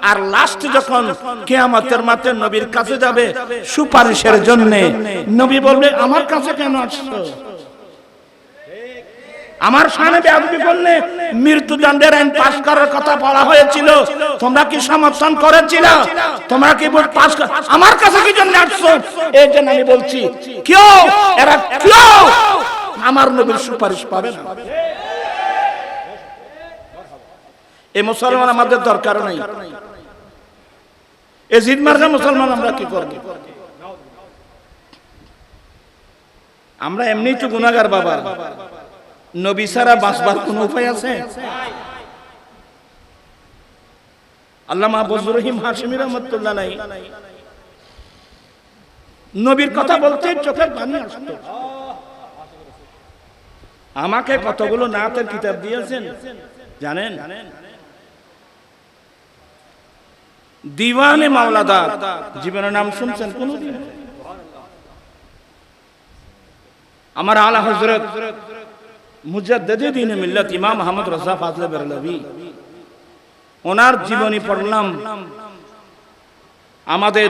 আর লাস্ট যখন কিয়ামতের মাঠে নবীর কাছে যাবে সুপারিশের জন্য, নবী বলবে আমার কাছে কেন আসছো? আমার শানে বেয়াদবি করলে মৃত্যুদণ্ডের আইন পাশ করার কথা বলা হয়েছিল, তোমরা কি সমর্থন করেছিল? তোমরা কি পাশ আমার কাছে কি জন্য আসছো? এই জন্য আমি বলছি এরা আমার নবীর সুপারিশ পাবে না। এই মুসলমান আমাদের দরকার নাই। এই জিদ মার্কা মুসলমান আমরা কি করব? আমরা এমনিই তো গুনাহগার বাবা। নবী ছাড়া বাঁচবার কোন উপায় আছে? আল্লামা বজলুর রহিম হাশিমি রাহমাতুল্লাহ আলাইহি নবীর কথা বলতে চোখের পানি আসতো। আমাকে কতগুলো নাতের কিতাব দিয়েছেন জানেন? দিওয়ানে মাওলাদার জীবনের নাম শুনছেন কোনদিন? আমার আলা হযরত মুজাদ্দিদে দ্বীনে মিল্লাত ইমাম আহমদ রাজা ফাজলে বেরলভী, ওনার জীবনী পড়লাম। আমাদের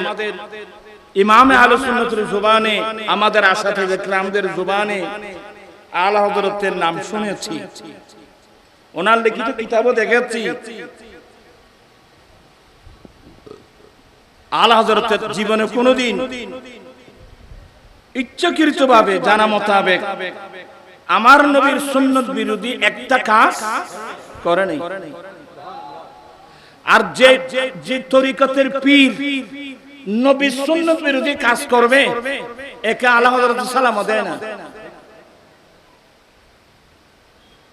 ইমামে আহলে সুন্নাতের জুবানে, আমাদের আসাতিজে কিরামদের জুবানে আলা হযরতের নাম শুনেছি, ওনার লিখিত কিতাবও দেখেছি। আলা হযরতের জীবনে কোনোদিন ইচ্ছাকৃতভাবে জানা মোতাবেক আমার নবীর সুন্নত বিরোধী একটা কাজ করে নাই। আর যে তরিকতের পীর নবীর সুন্নত বিরোধী কাজ করবে, একে আলা হযরত সালাম দেয় না।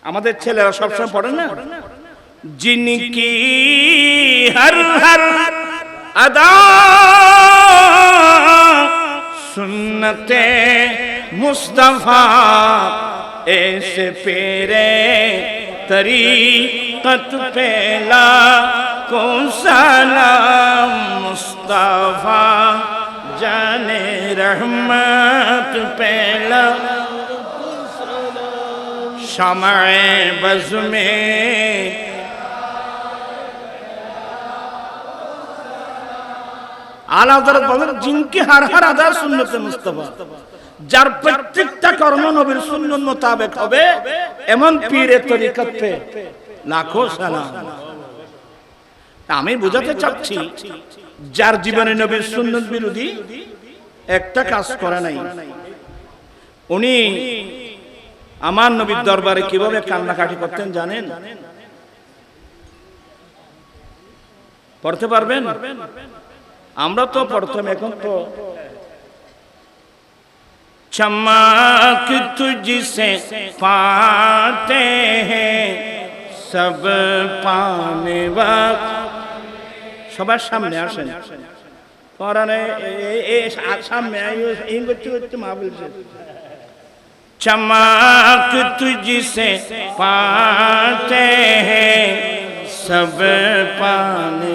আমাদের ছেলেরা সবসময় পড়ে না, জিনকি হর হর আদা সুন্নতে মুস্তাফা ऐसे पेरे तरीक़त पेला को सलाम मुस्तफा जाने रहमत पेला शमए बज़ में আলা হযরত বলেন জিনকে হার হার আদা সুন্নতে মুস্তাফা, যার প্রত্যেকটা কর্ম নবীর সুন্নাত মোতাবেক হবে এমন পীরের তরিকত পে লাখো সালাম। আমি বোঝাতে চাচ্ছি যার জীবনে নবীর সুন্নাত বিরোধী একটা কাজ করে নাই, উনি আমার নবীর দরবারে কিভাবে কান্নাকাটি করতেন জানেন? পড়তে পারবেন? আমরা তো পড়তাম, এখন তো चमक तुझसे पाते हैं सब पाने वक्त। সবার সামনে আসেন, পরানে সামনে এই করতে মা বলছে चमक तुझसे पाते हैं सब पाने,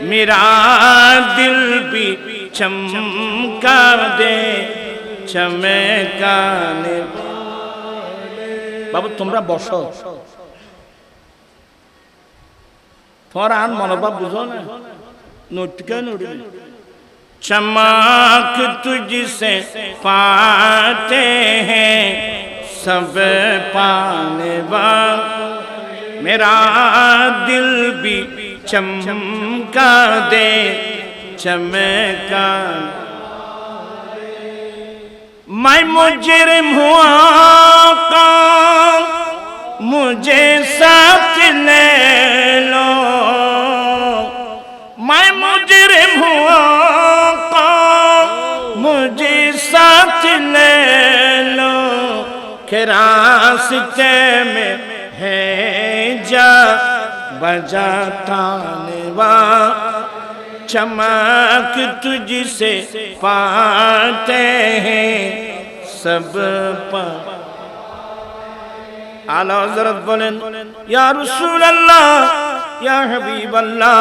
मेरा दिल भी चमका दे चमकाने। বাবু তোমরা বসো, ফরান মনোভাব বুঝো না, নোটকে নোটে। चमक तुझसे पाते हैं सब पाने वाले, मेरा दिल भी चमका दे चमका। मैं मुजरिम हुआ का मुझे साथ ले लो, मैं मुजरिम हुआ का मुझे साथ ले लो, के रास्ते में है जा बजाता नेवा। चमक तुझसे पाते हैं सब पा। आला हज़रत बोलें या रसूल अल्लाह या हबीब अल्लाह,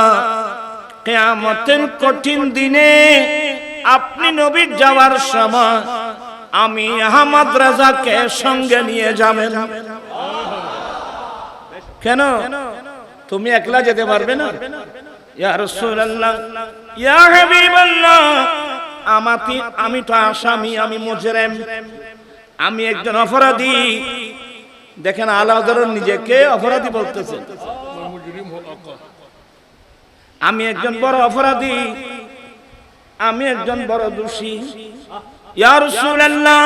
কিয়ামতের কঠিন দিনে আপনি নবী যাওয়ার সময় আমি আহমদ রাজাকে সঙ্গে নিয়ে যাবেন। কেন তুমি একলা যেতে পারবে না? ইয়া রাসূলুল্লাহ ইয়া হাবিবাল্লাহ, আমি তো আসামি, আমি মুজরিম, আমি একজন অপরাধী। দেখেন আলা হযরত নিজেকে অপরাধী বলতেছে, আমি একজন বড় অপরাধী, আমি একজন বড় দোষী। ইয়া রাসূলুল্লাহ,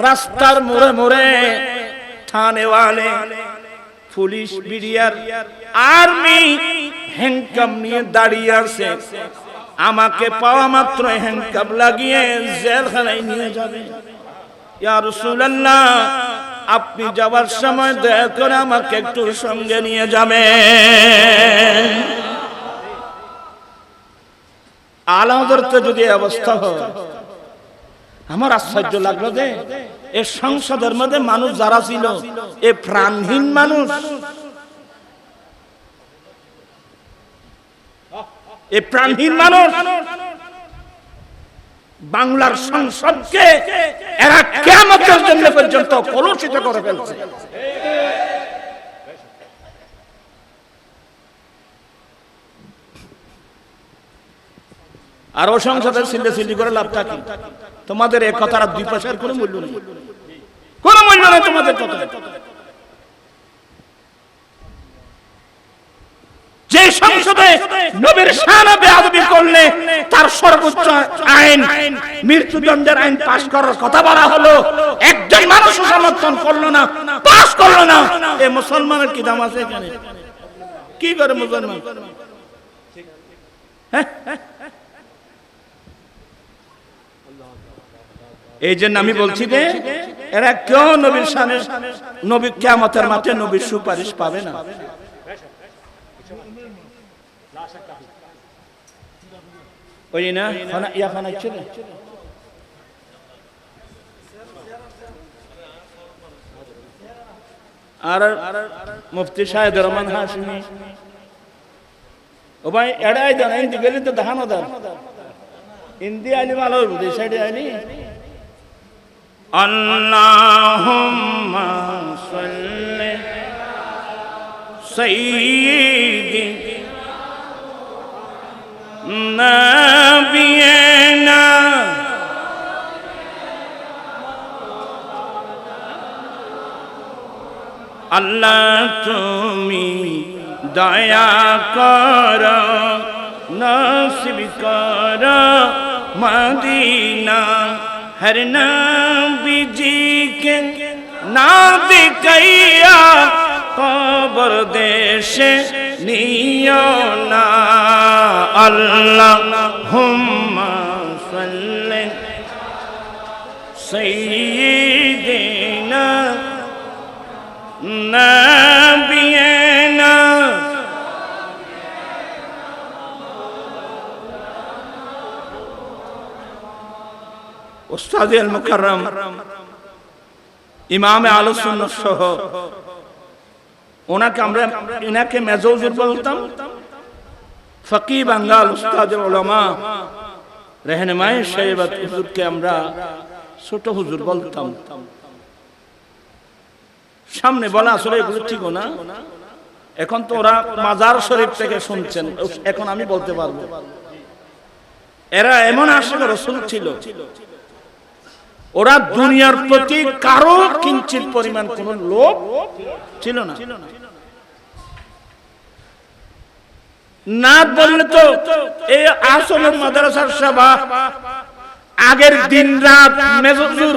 রাস্তার মোড়ে মোড়ে থানেওয়ালে, পুলিশ, বিডিআর, আর্মি হ্যান্ডকাপ নিয়ে দাঁড়িয়ে আছে, আমাকে পাওয়া মাত্র হ্যান্ডকাপ লাগিয়ে জেলখানায় নিয়ে যাবে। ইয়া রাসূলুল্লাহ, আপনি যাওয়ার সময় দয়া করে আমাকে একটু সঙ্গে নিয়ে যাবেন। আলা হযরত যদি অবস্থা হয়, আমার আশ্চর্য লাগলো যে এই সংসদের মধ্যে মানুষ যারা ছিল এ প্রাণহীন মানুষ, এ প্রাণহীন মানুষ বাংলার সংসদকে এরা কিয়ামতের জন্য পর্যন্ত কলুষিত করে ফেলছে। আর ও সংসদের সিল্লি করে লাভটা কি? তোমাদের এই কথার দুই পয়সার কোনো মূল্য নেই, কোনো মূল্য নেই তোমাদের কথা। যে সংসদে নবীর শানে বেয়াদবি করলে তার সর্বোচ্চ আইন মৃত্যুদণ্ডের আইন পাস করার কথা বলা হলো, একজন মানুষ সমর্থন করলো না, পাস করলো না, এ মুসলমানের কি দাম আছে এখানে? কি করে মুসলমান? এই জন্য আমি বলছি যে এরা কেউ নবীর শানে, নবী কিয়ামতের মাঠে নবীর সুপারিশ পাবে না। ওই না ইয়া খানা ছিল, আর মুফতি শাহেদ রহমান হাশমি, ও ভাই এড়াই দেন, ইন্দি গেলে তো দেখানো দেন, ইন্দি আইলি ভালো হইব, এই সাইডে আইলি। আল্লাহুম্মা সাল্লি সাইয়্যিদি নবিয়েনা আল্লাহ তুমি দয়া কর নসিব কর মদিনা হর নবী কে না দিকাইয়া কবর দেশে নিও না আল্লাহুম্মা সাল্লি সাইয়্যিদিনা নবিয়েনা উস্তাদ আল মুকাররম ইমাম আহলে সুন্নাহ সহ ইনাকে মেজো হুজুর বলতাম, ফকিহ বাঙ্গাল উস্তাদ উলামা रहनुमाए শৈবাত হুজুরকে আমরা ছোট হুজুর বলতাম। সামনে বলা আসলে এগুলো ঠিক না, এখন তো ওরা মাজার শরীফ থেকে শুনছেন, এখন আমি বলতে পারবো এরা এমন আশিক রাসূল ছিল, ওরা দুনিয়ার প্রতি কারো কিঞ্চিত পরিমাণ কোনো লোভ ছিল না। না বললে তো এই আসলের মাদ্রাসার সভা আগের দিন রাত মেজুর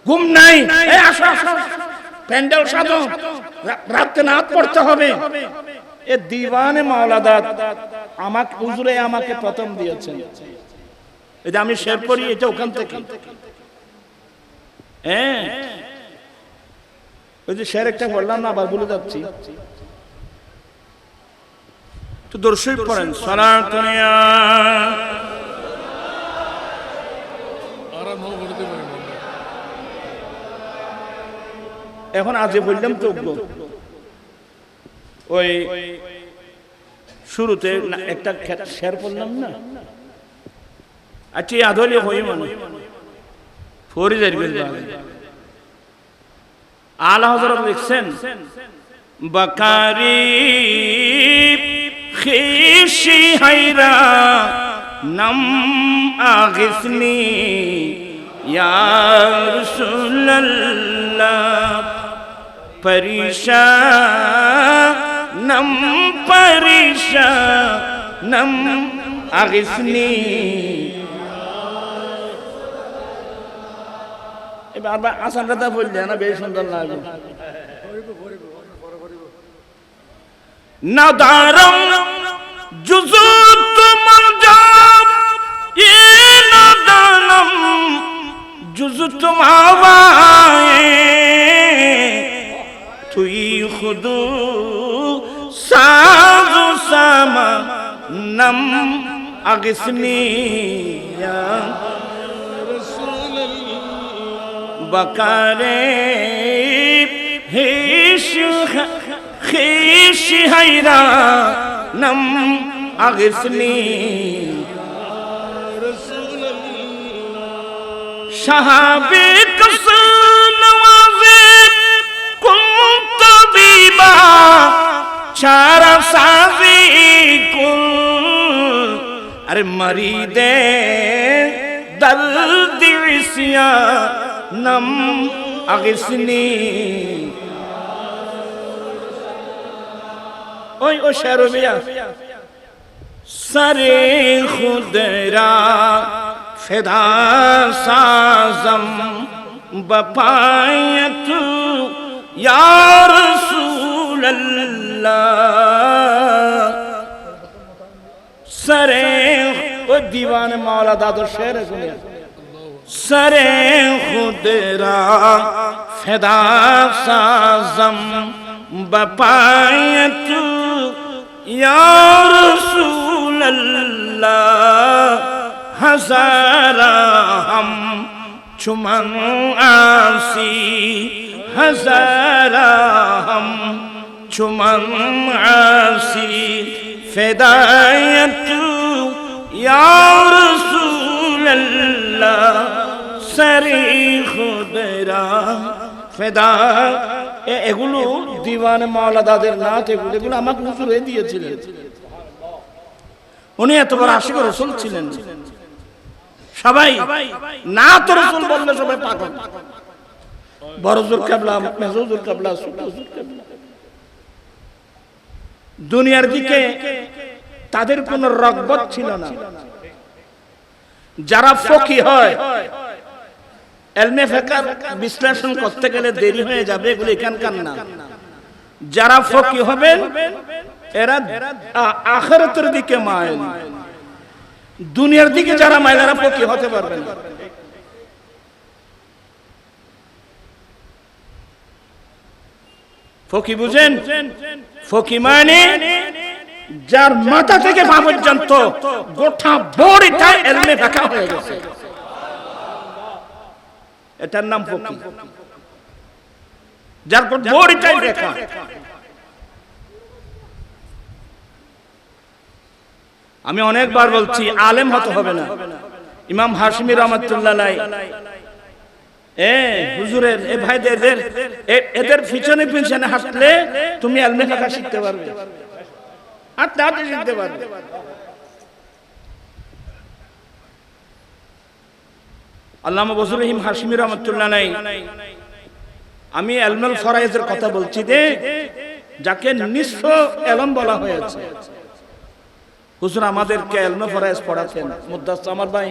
ঘুম নাই, এই আসো আসো প্যান্ডেল সাজো, রাতে নাত পড়তে হবে। এ দিওয়ানে মাওলাদাত আমাকে হুজুরে আমাকে প্রথম দিয়েছেন, এই যে আমি শের পড়ি এটা ওখান থেকে। হ্যাঁ ওই যে শের একটা পড়লাম না, আবার ভুলে যাচ্ছি, তো দর্শক পড়েন সালাতুন ইয়া এখন আজে বললাম তো ওই শুরুতে একটা শের পড়লাম না, আচ্ছা আদলে হই মানে ফরিদের আলা হযরত লিখছেন বাকারি খিশি হায়রা নাম আগিসনি ইয়া রাসূলুল্লাহ পরিশানম আগিসনি। এবার আসান রাতা বললে না, বেশ সুন্দর লাগে। নাদারম জুজুত মানজাব ই নাদানম জুজুত মাওয়ায়ে তুই খুদু সাজু সামা নম আগিসনি ইয়া বাকারে হিশ খিশি হায়রা নম আগিসনি সাহাবে কসন নওয়াজে কুন তবিবা চারা সাজি কুন আরে মরিদে দর্দ ইসিয়া নম আগিসনি। ওই ও শেরবিয়া সরে খুদরা ফিদা সাজম বপায়ত ইয়া রাসূলুল্লাহ সরে ও দিওয়ান মাওলা দাদু শের শুনিয়া সরে খুদরা ফিদা সাজম বপায়ত ইয়া রাসূলুল্লাহ হাজারা হাম চুমন আসি হাজারা হাম চুমন আসি ফিদায়ত ইয়া রাসূলুল্লাহ সরি খুদরা ফেদা। এগুলো দিওয়ানে মাওলা দাদের নাত, এগুলো আমাকে হুজুর দিয়েছিলেন। উনি এত বড় আশিক রাসূল ছিলেন, সবাই না তো রাসূল বললে সবাই পাগল। বড় হুজুর কিবলা, মেজো হুজুর কিবলা, ছোট হুজুর কিবলা, দুনিয়ার দিকে তাদের কোনো রগবত ছিল না। যারা ফকি হয়, ইলমে ফিকহ বিশ্লেষণ করতে গেলে দেরি হয়ে যাবে, এগুলো এখানকার না। যারা ফকি হবেন এরা আখিরাতের দিকে মাইল, দুনিয়ার দিকে যারা মাইল এরা ফকি হতে পারবে না। ফকি বুঝেন? ফকি মানে যার মাথা থেকে পা পর্যন্ত গোটা বডিটা ইলমে ফিকহ হয়ে গেছে, এটার নাম ফকি। যার বডিটাই ফিকহ। আমি অনেকবার বলছি আলেম হতে হবে না। ইমাম হাশমি রহমাতুল্লাহ আলাইহি হুজুরের এ ভাইদের এদের পিছনে পিছনে হাঁটলে তুমি ইলমে ফিকহ শিখতে পারবে, হাঁটতে হাঁটতে শিখতে পারবে। আল্লামা বজলুর রহিম হাশমি রহমাতুল্লাহ আলাইহি, আমি ইলমুল ফরায়েজের কথা বলছি যে যাকে নিসফ ইলম বলা হয়েছে। হুজুর আমাদেরকে ইলমুল ফরায়েজ পড়াতেন, মুদাসসির আমার ভাই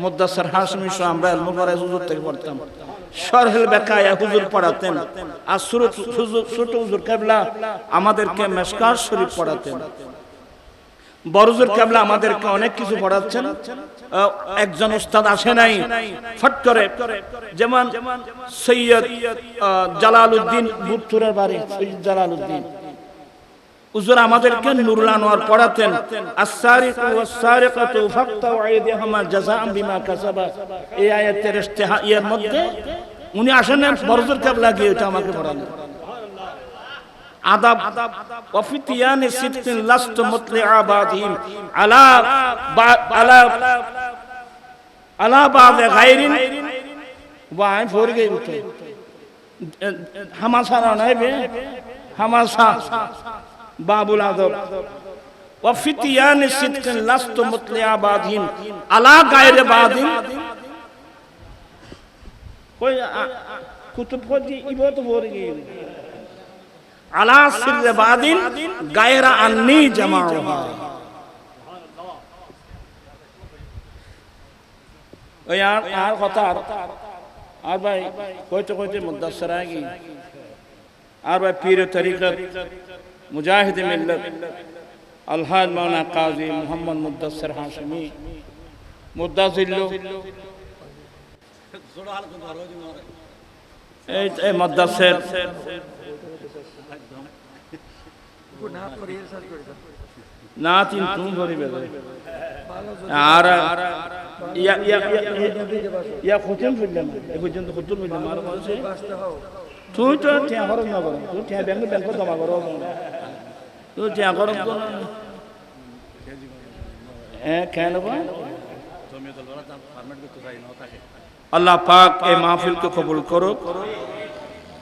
মুদাসসির হাশমি সহ আমরা ইলমুল ফরায়েজ হুজুর থেকে পড়তাম। শরহুল বাকায়া হুজুর পড়াতেন, আর ছোট হুজুর কিবলা আমাদেরকে মিশকাত শরীফ পড়াতেন। বড় হুজুর কিবলা আমাদেরকে অনেক কিছু পড়াচ্ছেন। একজন উস্তাদ আসে নাই ফট করে, যেমন সৈয়দ জালালউদ্দিন বুটতুরের বাড়ি, সৈয়দ জালালউদ্দিন হুজুর আমাদেরকে নুরুল আনোয়ার পড়াতেন। আস-সারিকু ওয়াস-সারিকাতু ফাকতাউ আইদিহামা জাযাআন বিমা কাসাবা, এই আয়াতের ইস্তিহাইয়ের মধ্যে উনি আসেন বড় হুজুর কিবলা গিয়ে এটা আমাকে পড়ালেন। আদাব ওয়াফিতিয়ানি সিদকিন লাস্তু মুতলিআ বাদিহিম আলা আলা আলা বাদ গায়রিন ওয়াই ফোর গই উঠে হামাসা নাইবে হামাসা বাবুল আদব ওয়াফিতিয়ানি সিদকিন লাস্তু মুতলিআ বাদিহিম আলা গায়রি বাদিন কই কুতুব পড়ি ইবত ফোর গই আলা সিররে বাদিন গায়রা আন্নি জামাউহা। ওই আর কথা আর ভাই কইতে কইতে মুদাসসির আগে আর ভাই পীর তরিকত মুজাহিদ মিল্লাত আলহাজ মাওলানা কাজী মুহাম্মদ মুদাসসির হাশমি মুদাজিল্লু এই মুদাসসির না তিন তুম ভরি বেলে আর ইয়া ইয়া ইয়া খুতুন ফুললাম এ পর্যন্ত খুতুন ফুললাম আর বলছে তুই তো টিয়া করব না করো, তুই টিয়া ব্যাংক ব্যাংক জমা করো, তুই টিয়া করব কোন কেন বা আল্লাহ পাক এই মাহফিলকে কবুল করুক।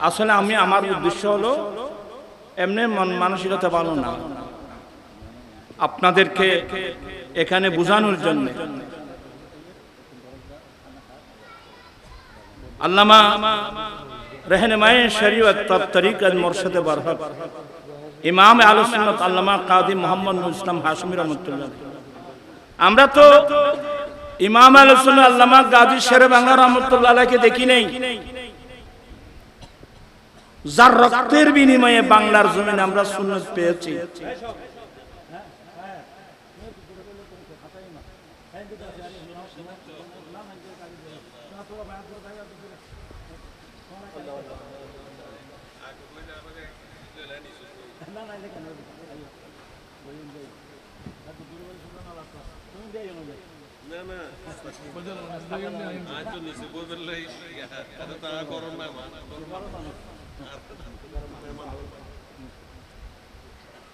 আসলে আমি আমার উদ্দেশ্য হলো এমনি মানসিকতা ভালো না, আপনাদেরকে এখানে বোঝানোর জন্য। আল্লামা रहनुमाए शरीयत तरीक़त मुर्शिद बरहक इमाम आले सुन्नत আল্লামা কাজী মুহাম্মদ ইসলাম হাশমি রহমাতুল্লাহ। আমরা তো ইমাম আলে সুন্নাত আল্লামা গাজী শেরে বাংলা রহমাতুল্লাহ আলাইহিকে দেখি নাই, যার রক্তের বিনিময়ে বাংলার জমিনে আমরা সুন্নাত পেয়েছি।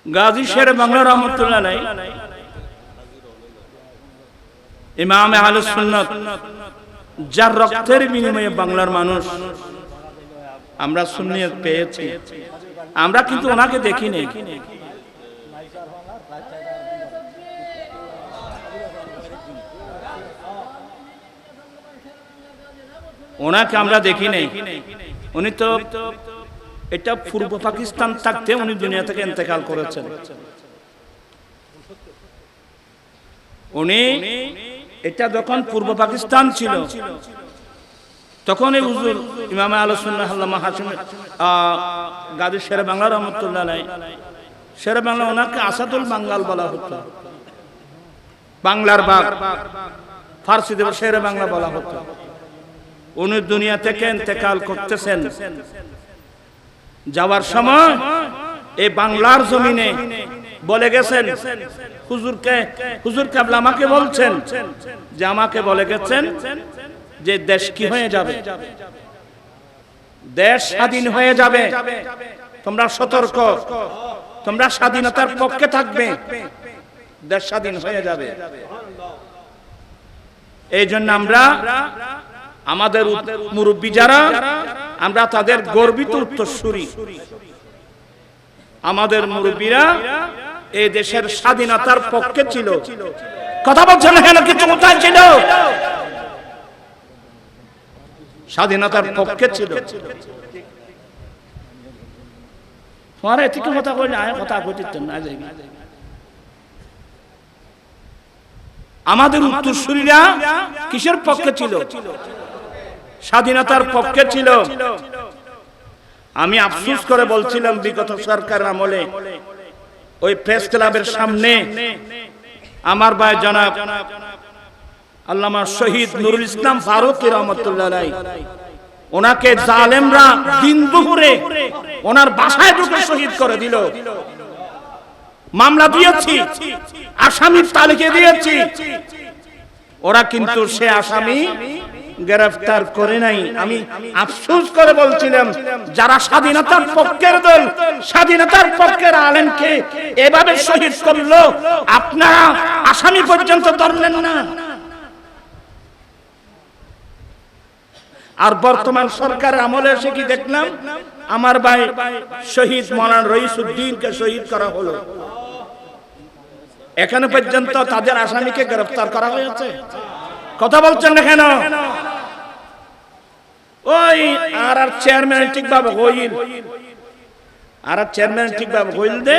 গাজী শেরে বাংলা রহমাতুল্লাহ আলাইহি ইমাম আহলে সুন্নাত, যার রক্তের বিনিময়ে বাংলার মানুষ আমরা সুন্নিয়ত পেয়েছি। আমরা কিন্তু ওনাকে দেখি নাই। ওনাকে আমরা দেখি নাই, উনি তো এটা পূর্ব পাকিস্তান থাকতে উনি দুনিয়া থেকে ইন্তেকাল করেছেন। উনি এটা যখন পূর্ব পাকিস্তান ছিল তখন এই হুজুর ইমাম আহলুস সুন্নাহ আল্লামা হাশিম গাজী শেরে বাংলা রহমাতুল্লাহ আলাইহি, শেরে বাংলা ওনাকে আসাদুল বাঙ্গাল বলা হতো, বাংলার বাগ, ফার্সিতে শেরে বাংলা বলা হতো। উনি দুনিয়া থেকে ইন্তেকাল করতেছেন, যাওয়ার সময় এই বাংলার জমিনে বলে গেছেন হুজুর কেবলা আমাকে বলছেন যে আমাকে বলে গেছেন যে দেশ কি হয়ে যাবে, দেশ স্বাধীন হয়ে যাবে, তোমরা সতর্ক, তোমরা স্বাধীনতার পক্ষে থাকবে, দেশ স্বাধীন হয়ে যাবে। এই জন্য আমরা আমাদের মুরব্বী যারা, আমরা তাদের গর্বিত উত্তরসূরি। আমাদের মুরব্বীরা এই দেশের স্বাধীনতার পক্ষে ছিল। কথা বলছেন না কেন? কিছু কোথায় ছিল? স্বাধীনতার পক্ষে ছিল। তোমার এদিকে কথা কইলে আয় কথা কইতেন না যাই। আমাদের উত্তরসূরিরা কিসের পক্ষে ছিল? স্বাধীনতার পক্ষে ছিল। আমি আফসোস করে বলছিলাম বিগত সরকার আমলে ওই প্রেস ক্লাবের সামনে আমার ভাই জনাব আল্লামা শহীদ নুরুল ইসলাম ফারুকী রহমাতুল্লাহ আলাইহি, ওনাকে জালেমরা দিন দুপুরে ওনার বাসায় ঢুকে শহীদ করে দিল। মামলা দিয়েছি, আসামির তালিকা দিয়েছি, ওরা কিন্তু সে আসামি গ্রেফতার করে নাই। আমি আফসোস করে বলছিলাম যারা স্বাধীনতার পক্ষের দল, স্বাধীনতার পক্ষের আলেমকে এভাবে শহীদ করলো, আপনারা আসামি পর্যন্ত ধরলেন না। আর বর্তমান সরকারের আমলে এসে কি দেখলাম, আমার ভাই শহীদ মাওলানা রইসউদ্দিনকে শহীদ করা হলো, এখানে পর্যন্ত তাদের আসামিকে গ্রেফতার করা হয়েছে। কথা বলছেন না কেন? ওই আর চেয়ারম্যান ঠিকভাবে হইল, আর চেয়ারম্যান ঠিকভাবে হইল দে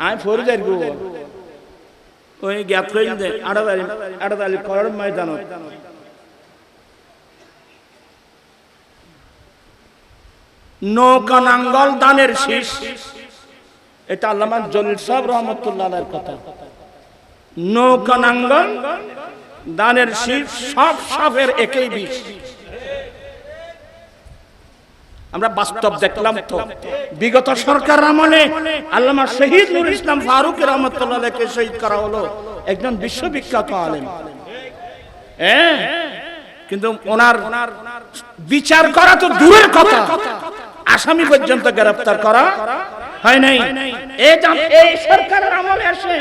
আয় ফোর যাই গো ওই গ্যাপ হইল দে আড়াদালি করার ময়দান নৌকা নাঙ্গল দানের শীষ, এটা আল্লামা জলিল সাহেব রহমতুল্লাহ আলাইহির কথা। নৌকা নাঙ্গল দানের শীষ, সব সাপের একই বিষ। আমরা বাস্তব দেখলাম তো বিগত সরকার আমলে আল্লামা শহীদ নুরুল ইসলাম ফারুকী রহমাতুল্লাহ আলাইহিকে শহীদ করা হলো, একজন বিশ্ববিখ্যাত আলেম। কিন্তু ওনার বিচার করা তো দূরের কথা, আসামি পর্যন্ত গ্রেফতার করা হয় নাই। এই সরকারের আমলে এসে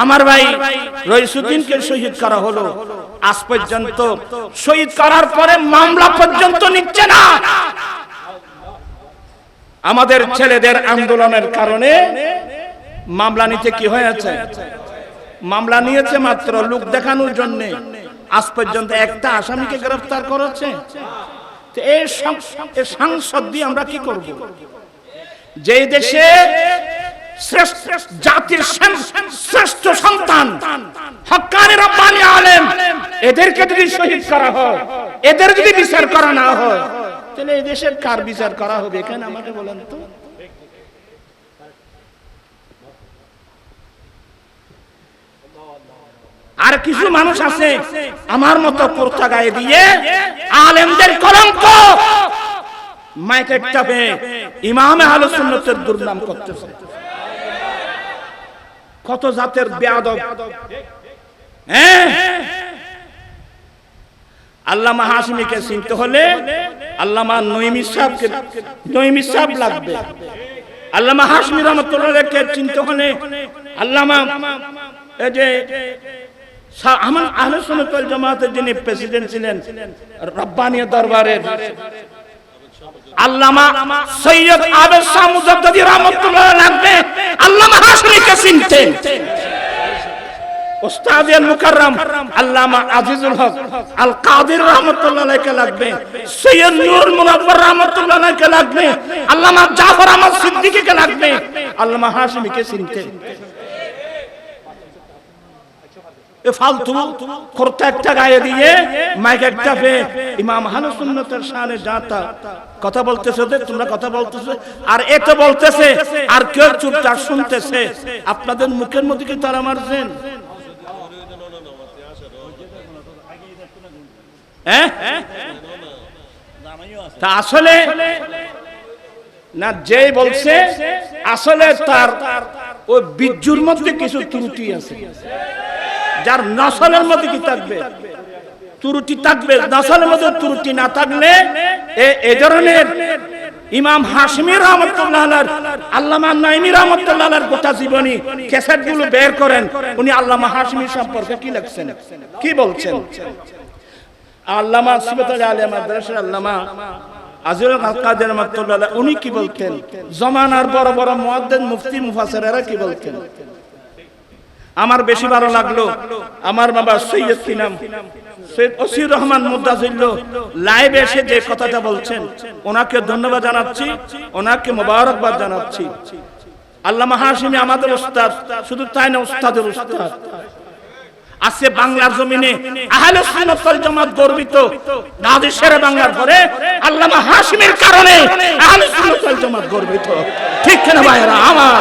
আমার ভাই রইসউদ্দিনকে শহীদ করা হলো, আজ পর্যন্ত শহীদ করার পরে মামলা পর্যন্ত নিচ্ছে না। আমাদের ছেলেদের আন্দোলনের কারণে মামলা নিতে কি হয়েছে? মামলা নিয়েছে মাত্র লোক দেখানোর জন্য, আজ পর্যন্ত একটা আসামিকে গ্রেফতার করেছে। এই সংসদ দিয়ে আমরা কি করব? যে দেশে জাতির শ্রেষ্ঠ সন্তান হক্কানি রব্বানি আলেম, এদেরকে যদি শহীদ করা হয়, এদের যদি বিচার করা না হয়, তাহলে এই দেশের কার বিচার করা হবে? এখানে আমাকে বলেন তো। আর কিছু মানুষ আছে আমার মতো কুর্তা গায়ে দিয়ে আলেমদের কলঙ্ক মাইকের চাপে ইমাম আহলে সুন্নাতের দুর্নাম করতেছে। কত জাতের বেয়াদব! আল্লামা হাশমিকে চিনতে হলে আল্লামা নঈমী সাহেব লাগবে। আল্লামা হাশমি রহমাতুল্লাহকে চিনতে হলে আল্লামা এই যে আমার আহলে সুন্নাত ওয়াল জামাতের যিনি প্রেসিডেন্ট ছিলেন রব্বানিয়া দরবারের আল্লামা সৈয়দ আবেদ শাহ মুজাদ্দিদি রহমাতুল্লাহ লাগবে আল্লামা হাশমিকে চিনতেন। উস্তাদ মুকাররম আল্লামা আজিজুল হক আল কাদির রাহমাতুল্লাহ আলাইহি লাগবে, সৈয়দ নূর মুনাওয়ার রাহমাতুল্লাহ আলাইহি লাগবে, আল্লামা জাফর আহমদ সিদ্দিকীকে লাগবে, আল্লামা হাশিমিকে চিনতে। এ ফালতু করতে একটা গায়ে দিয়ে মাইক একটা পে ইমাম আহলে সুন্নাতের শানে যাতা কথা বলতেছে, তোমরা কথা বলতেছে আর এত বলতেছে আর কেউ চুপচাপ শুনতেছে। আপনাদের মুখের মধ্যে কি তারা মারছেন? তা আসলে না, যে বলছে আসলে তার ওই বিজ্জুর মধ্যে কিছু ত্রুটি আছে। যার নসলের মধ্যে কি থাকবে? ত্রুটি থাকবে। নসলের মধ্যে ত্রুটি না থাকলে এই ধরনের ইমাম হাশমি রাহমাতুল্লাহ আলাইহি, আল্লামা নাইমি রাহমাতুল্লাহ আলাইহির গোটা জীবনী ক্যাসেটগুলো বের করেন, উনি আল্লামা হাশমি সম্পর্কে কি লিখছেন, কি বলছেন। আল্লামা সিবাতুল আলিয়া মাদ্রাসার আল্লামা আজিজুল হক কাদের রাহমাতুল্লাহ আলাইহি উনি কি বলতেন, জমানার বড় বড় মুহাদ্দিস মুফতি মুফাসসিররা কি বলতেন। আমার বেশি ভালো লাগলো আমার বাবা সৈয়দ কি নাম, সৈয়দ ওসির রহমান মুদাজিল্লো লাইভে এসে যে কথাটা বলছেন, ওনাকে ধন্যবাদ জানাচ্ছি, ওনাকে মোবারকবাদ জানাচ্ছি। আল্লামা হাশিমি আমাদের উস্তাদ, শুধু তাই না উস্তাদের উস্তাদ। আজকে বাংলার জমিনে আহলে সুন্নাত ওয়াল জামাত গর্বিত, নাদিসের বাংলার ঘরে আল্লামা হাশিমির কারণে আহলে সুন্নাত ওয়াল জামাত গর্বিত। ঠিক কিনা ভাইরা আমার?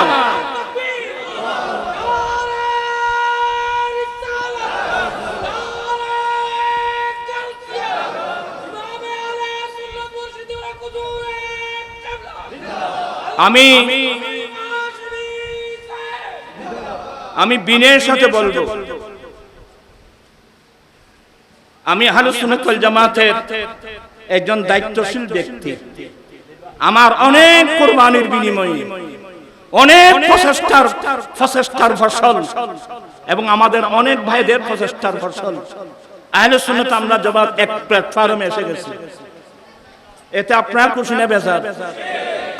আমি বিনয়ের সাথে বলবো, আমি আহলে সুন্নাত ওয়াল জামাতের একজন দায়িত্বশীল ব্যক্তি। আমার অনেক কুরবানির বিনিময়ে অনেক প্রচেষ্টার ফসল এবং আমাদের অনেক ভাইদের প্রচেষ্টার ফসল আহলে সুন্নাত আমরা জবাব এক প্ল্যাটফর্মে এসে গেছি। এতে আপনার খুশি না বেজার?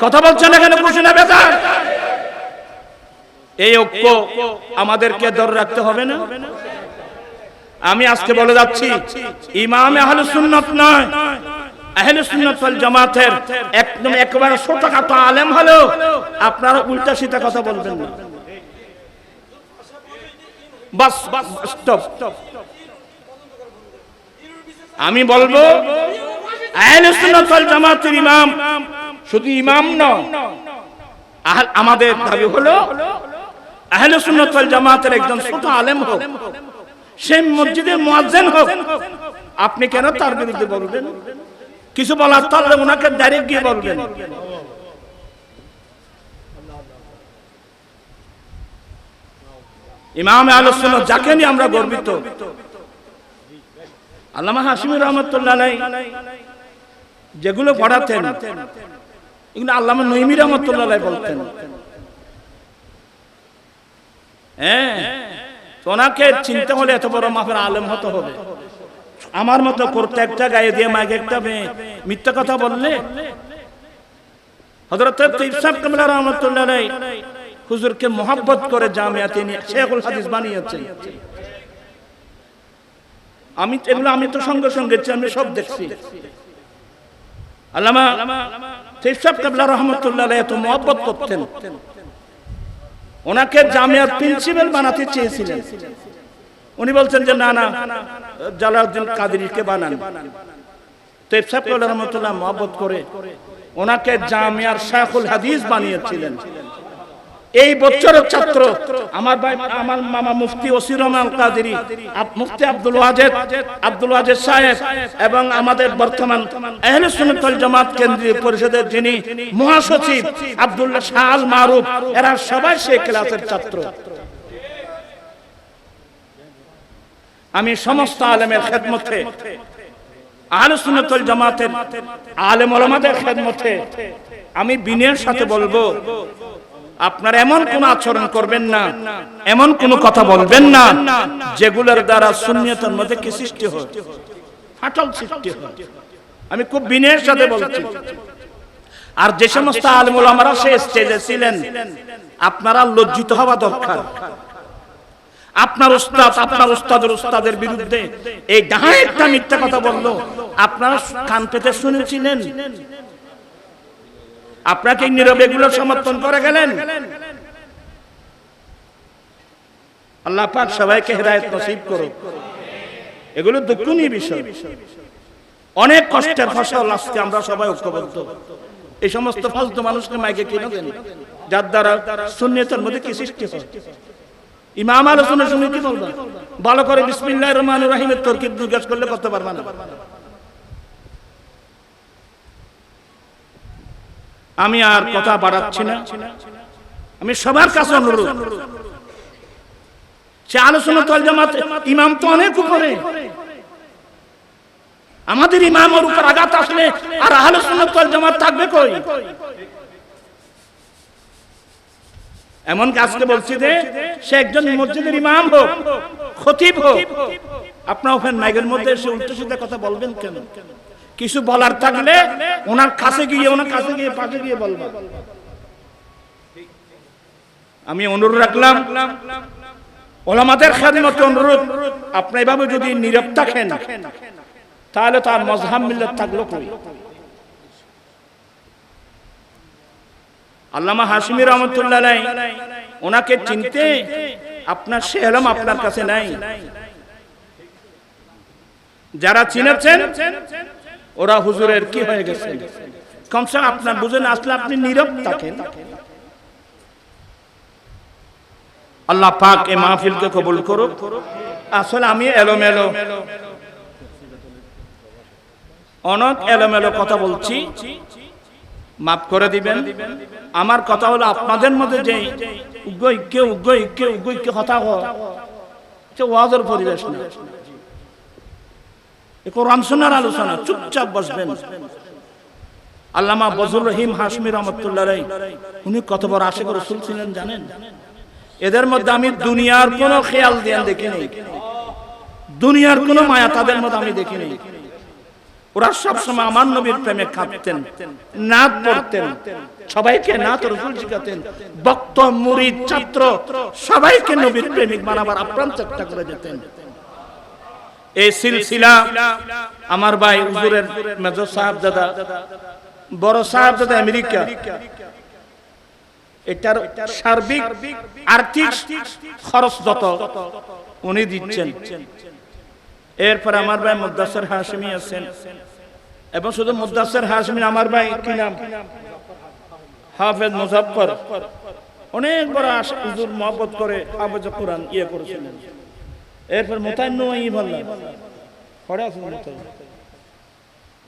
কথা বলছেন এখানে, খুশি না বেজার? এই ঐক্য আমাদেরকে ধরে রাখতে হবে না? আমি আজকে বলে যাচ্ছি, ইমামে আহলে সুন্নাত নয়, আহলে সুন্নাত ওয়াল জামাতের একদম একেবারে ছোটখাটো আলেম হলো আপনারা উল্টা সিধা কথা বলবেন না। Bus stop. আমি বলবো আহলে সুন্নাত ওয়াল জামাতের ইমাম শুধু ইমাম নয়, আমাদের দাবি হলো আহলে সুন্নাত ওয়াল জামাতের একজন ছোট আলেম হোক, সেই মসজিদের মুয়াজ্জিন হোক, আপনি কেন তার বিরুদ্ধে বলবেন? কিছু বলার তাহলে ওনাকে ডাইরেক্ট গিয়ে বলবেন। ইমাম আহলে সুন্নাত যাকে নিয়ে আমরা গর্বিত, আল্লামা হাশিমি রাহমাতুল্লাহ আলাইহি যেগুলো পড়াতেন এগুলো আল্লামা নঈমি রাহমাতুল্লাহ আলাইহি বলতেন। ওনাকে চিনতে হলে এত বড় মাপের আলেম হতে হবে। আমার মতো করতে একটা গায়ে দিয়ে মাইক একটা মিথ্যা কথা বললে, হযরত তৈয়ব সাহেব কামলা রাহমাতুল্লাহ আলাইহি হুজুরকে মোহাব্বত করে জামিয়াতে নিয়ে শেখুল হাদিস বানিয়েছেন। আমি তো সঙ্গে সঙ্গে আমি সব দেখছি। আল্লামা তৈয়ব সাহেব কামলা রাহমাতুল্লাহ আলাইহি এত মোহাব্বত করতেন, ওনাকে জামিয়ার প্রিন্সিপাল বানাতে চেয়েছিলেন। উনি বলছেন যে না না, জালালউদ্দিন কাদেরীকে বানান। তৈয়ব সাহেব কামলা রাহমাতুল্লাহ মোহাব্বত করে ওনাকে জামিয়ার শেখুল হাদিস বানিয়েছিলেন। এই বছরের ছাত্র আমার ভাই, আমার মামা মুফতি ওসির রহমান কাদেরী, মুফতি আব্দুল ওয়াজেদ সাহেব এবং আমাদের বর্তমান আহলে সুন্নাত ওয়াল জামাত কেন্দ্রীয় পরিষদের যিনি মহাসচিব আব্দুল্লাহ শাহ আল মারুফ, এরা সবাই সেই ক্লাসের ছাত্র। আমি সমস্ত আলেমের খেদমতে, আহলে সুন্নাত ওয়াল জামাতের আলেম ওলামাদের খেদমতে আমি বিনয়ের সাথে বলবো, আপনারা এমন কোন আচরণ করবেন না, এমন কোন কথা বলবেন না যেগুলোর দ্বারা সুন্নিয়তের মধ্যে কি সৃষ্টি হয়, ফাটল সৃষ্টি হয়। আমি খুব বিনয়ের সাথে বলছি। আর যে সমস্ত আলেম ওলামারা সেই স্টেজে ছিলেন, আপনারা লজ্জিত হওয়া দরকার। আপনার উস্তাদের উস্তাদের বিরুদ্ধে এই ডাহা একটা মিথ্যা কথা বললো, আপনারা কান পেতে শুনেছিলেন? আপনাকে নীরবে এগুলো সমর্থন করে গেলেন। আল্লাহ পাক সবাইকে হেদায়েত নসিব করুক। এগুলো দুঃখনীয় বিষয়, অনেক কষ্টের ফসল। আজকে আমরা সবাই ঐক্যবদ্ধ। এই সমস্ত ফালতু মানুষকে মাইকে কিনে দেন, যার দ্বারা সুন্নিয়তের মধ্যে কি সৃষ্টি হয়। ইমাম আলোচনা শুনে কি বলবেন? ভালো করে বিসমিল্লাহির রহমানির রহিমের তরকিব জিজ্ঞাসা করলে করতে পারবে না। আমি আর কথা বাড়াচ্ছি না। আমি সবার কাছে অনুরোধ, সে আলোচনাতুল ওয়াল জামাত ইমাম তো অনেক উপরে, আমাদের ইমামের উপর আঘাত আসলে আর আহলে সুন্নাত ওয়াল জামাত থাকবে কই? এমন আজকে বলছি যে সে একজন মসজিদের ইমাম হোক, খতিব হোক, আপনার ওখানে মাইকের মধ্যে এসে উল্টো সিধা কথা বলবেন কেন? কিছু বলার থাকলে ওনার কাছে গিয়ে পাশে গিয়ে বলবেন। আমি অনুরোধ রাখলাম, ওলামাদের খেদমতে অনুরোধ, আপনি এভাবে যদি নীরব থাকেন তাহলে তার মজহাব মিল্লাত থাকলো কই? আল্লামা হাশিমি রহমাতুল্লাহ আলাইহি ওনাকে চিনতে আপনার সে এলম আপনার কাছে নাই। যারা চিনেছেন ওরা হুজুরের কি হয়ে গেছে, কমসে কম আপনার বুঝে না আসলে আপনি নীরব থাকেন। আল্লাহ পাক এই মাহফিলকে কবুল করুক। আসলে আমি এলোমেলো অনেক এলোমেলো কথা বলছি, মাফ করে দিবেন। আমার কথা হলো আপনাদের মধ্যে যে উগ্র কথা ওয়াজের পরিবেশ না, কোরআন শোনার আলোচনা, চুপচাপ বসবেন। আল্লামা বজলুর রহিম হাশমি রহমাতুল্লাহ আলাইহি উনি কত বড় আশিক রাসূল ছিলেন জানেন? এদের মধ্যে আমি দুনিয়ার কোনো খেয়াল ধ্যান দেখিনি, দুনিয়ার কোনো মায়া তাদের মধ্যে আমি দেখিনি। ওরা সবসময় আমার নবীর প্রেমে কাঁদতেন, নাত পড়তেন, সবাইকে নাত রাসূল শিখাতেন, ভক্ত মুরিদ ছাত্র সবাইকে নবীর প্রেমিক বানাবার আপ্রাণ চেষ্টা করে যেতেন। এই সিলসিলা আমার ভাই হুজুরের মেজর সাহেবজাদা, বড় সাহেবজাদা আমেরিকা, এটার সার্বিক আর্থিক খরচ যত উনি দিচ্ছেন। এরপর আমার ভাই মুদ্দাসির হাশিমি আছেন, এবং শুধু মুদ্দাসির হাশিমি, আমার ভাই কি নাম, হাফেজ মুজাফফর, অনেক বড় হুজুর মহব্বত করে হাফেজ কোরআন করেছিলেন। এরপর মোতায়েন নয় বললাম পড়ে আছেন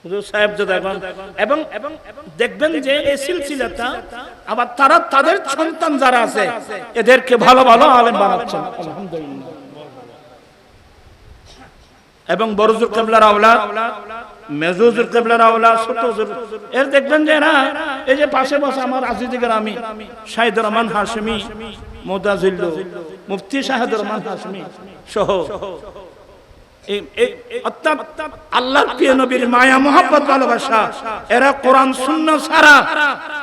হুজুর সাহেবজাদা। এবং দেখবেন যে এই সিলসিলাটা আবার তারা তাদের সন্তান যারা আছে এদেরকে ভালো ভালো আলেম বানাচ্ছেন, আলহামদুলিল্লাহ। এবং বড় হুজুর কিবলার আওলাদ, মেজর হুজুর কিবলার আওলাদ, ছোট হুজুর, এর দেখবেন যে এরা এই যে পাশে বসে আমার আজিজি গ্রামী শাহিদুর রহমান হাশিমি, মুদাজিল্লু, মুফতি শাহিদুর রহমান হাশিমি সহ অর্থাৎ আল্লাহর প্রিয় নবীর মায়া মোহাব্বত ভালোবাসা, এরা কোরআন সুন্নাহ ছাড়া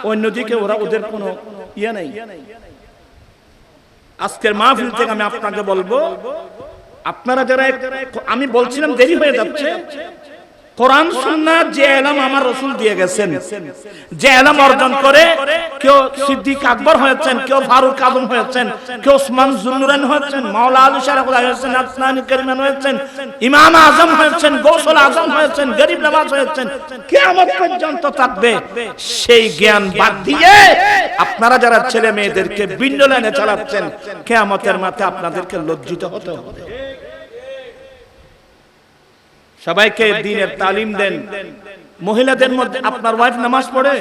অন্যদিকে ওদের কোনো ইয়ে নাই। আজকের মাহফিল থেকে আমি আপনাকে বলবো, আপনারা যারা, আমি বলছিলাম দেরি হয়ে যাচ্ছে, কোরআন সুন্নাহ যে ইলম আমার রাসূল দিয়ে গেছেন, যে ইলম অর্জন করে কেউ সিদ্দিক আকবর হয়েছেন, কেউ ফারুক আজম হয়েছেন, কেউ ওসমান জুন্নুরাইন হয়েছেন, মাওলা আলী শারাফুল্লাহ হয়েছেন, আসনানি কারিমান হয়েছেন, ইমাম আজম হয়েছেন, গৌসুল আজম হয়েছেন, গরিব নওয়াজ হয়েছেন, কিয়ামত পর্যন্ত থাকবে। সেই জ্ঞান বাদ দিয়ে আপনারা যারা ছেলে মেয়েদেরকে ভিন্ন লাইনে চালাচ্ছেন, কিয়ামতের মাঠে আপনাদেরকে লজ্জিত হতে হবে। সবাইকে দ্বীনের তালিম দেন। মহিলাদের মধ্যে আপনার ওয়াইফ নামাজ পড়ে,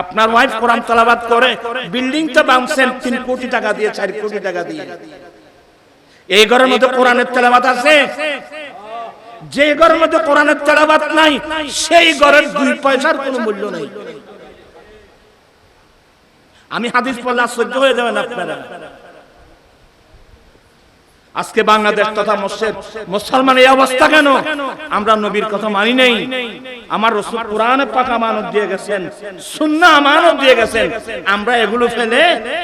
আপনার ওয়াইফ কোরআন তেলাওয়াত করে, বিল্ডিং তো বানাচ্ছেন 3 কোটি টাকা দিয়ে, 4 কোটি টাকা দিয়ে। এই ঘরের মধ্যে কোরআনের তেলাওয়াত আছে? যে ঘরের মধ্যে কোরআনের তেলাওয়াত নাই সেই ঘরের 2 পয়সার কোনো মূল্য নেই। আমি হাদিস পড়লে আশ্চর্য হয়ে যাবেন আপনারা। আজকে বাংলাদেশ তথা মুসলমান এই অবস্থা কেন? আমরা নবীর কথা মানি নাই। আমার রাসূল কোরআনে পাক আমানত দিয়ে গেছেন, সুন্নাহ আমানত দিয়ে গেছেন, আমরা এগুলো ফেলে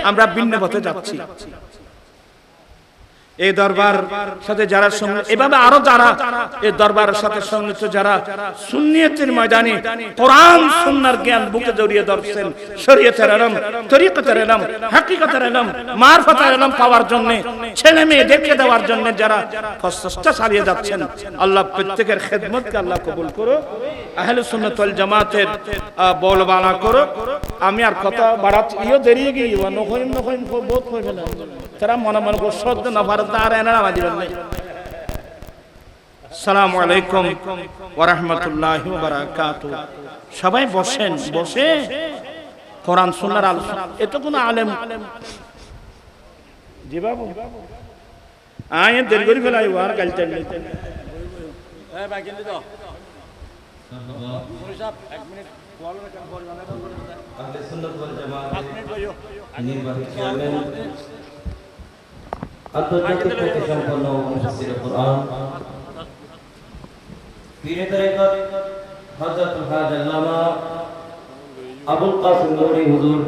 আমরা ভিন্ন পথে যাচ্ছি। এই দরবার সাথে যারা এভাবে আরো যারা এই দরবারের সাথে সংযুক্ত যারা সুন্নিয়তের ময়দানে কোরআন সুন্নাহর জ্ঞান বুকে জড়িয়ে ধরছেন, শরীয়তের ইলম, তরিকতের ইলম, হাকিকতের ইলম, মারফতের ইলম পাওয়ার জন্য, ছেলে মেয়ে দেখে দেওয়ার জন্য যারা প্রচেষ্টা চালিয়ে যাচ্ছেন, আল্লাহ প্রত্যেকের খেদমতকে আল্লাহ কবুল করো, আহলে সুন্নাত ওয়াল জামাতের বলবালা করো। আমি আর কথা বাড়াচ্ছি, দেরিয়ে গিয়ে নখইম বহুত হয়ে গেল, তারা মনে মনে করে শ্রদ্ধা না ভারত আর এনা দিবেন না। আসসালামু আলাইকুম ওয়া রাহমাতুল্লাহি ওয়া বারাকাতুহু। সবাই বসেন, বসে কোরআন সুন্নাহর আলোচনা। এটা কোন আলেম জি বাবু আয় দেরি করে ফেলাই আর গালতেন এই ভাই কেন দাও পুলিশ সাহেব 1 মিনিট বল রাখেন, বল জানাবেন আহলে সুন্নাত ওয়াল জামাত 5 মিনিট বইও নির্বাহী চেয়ারম্যান আন্তর্জাতিক খ্যাতি সম্পন্ন মুফাসসির কুরআন পীরে তরিকত হযরত হাজ আল্লামা আবুল কাসিম নূরী হুজুর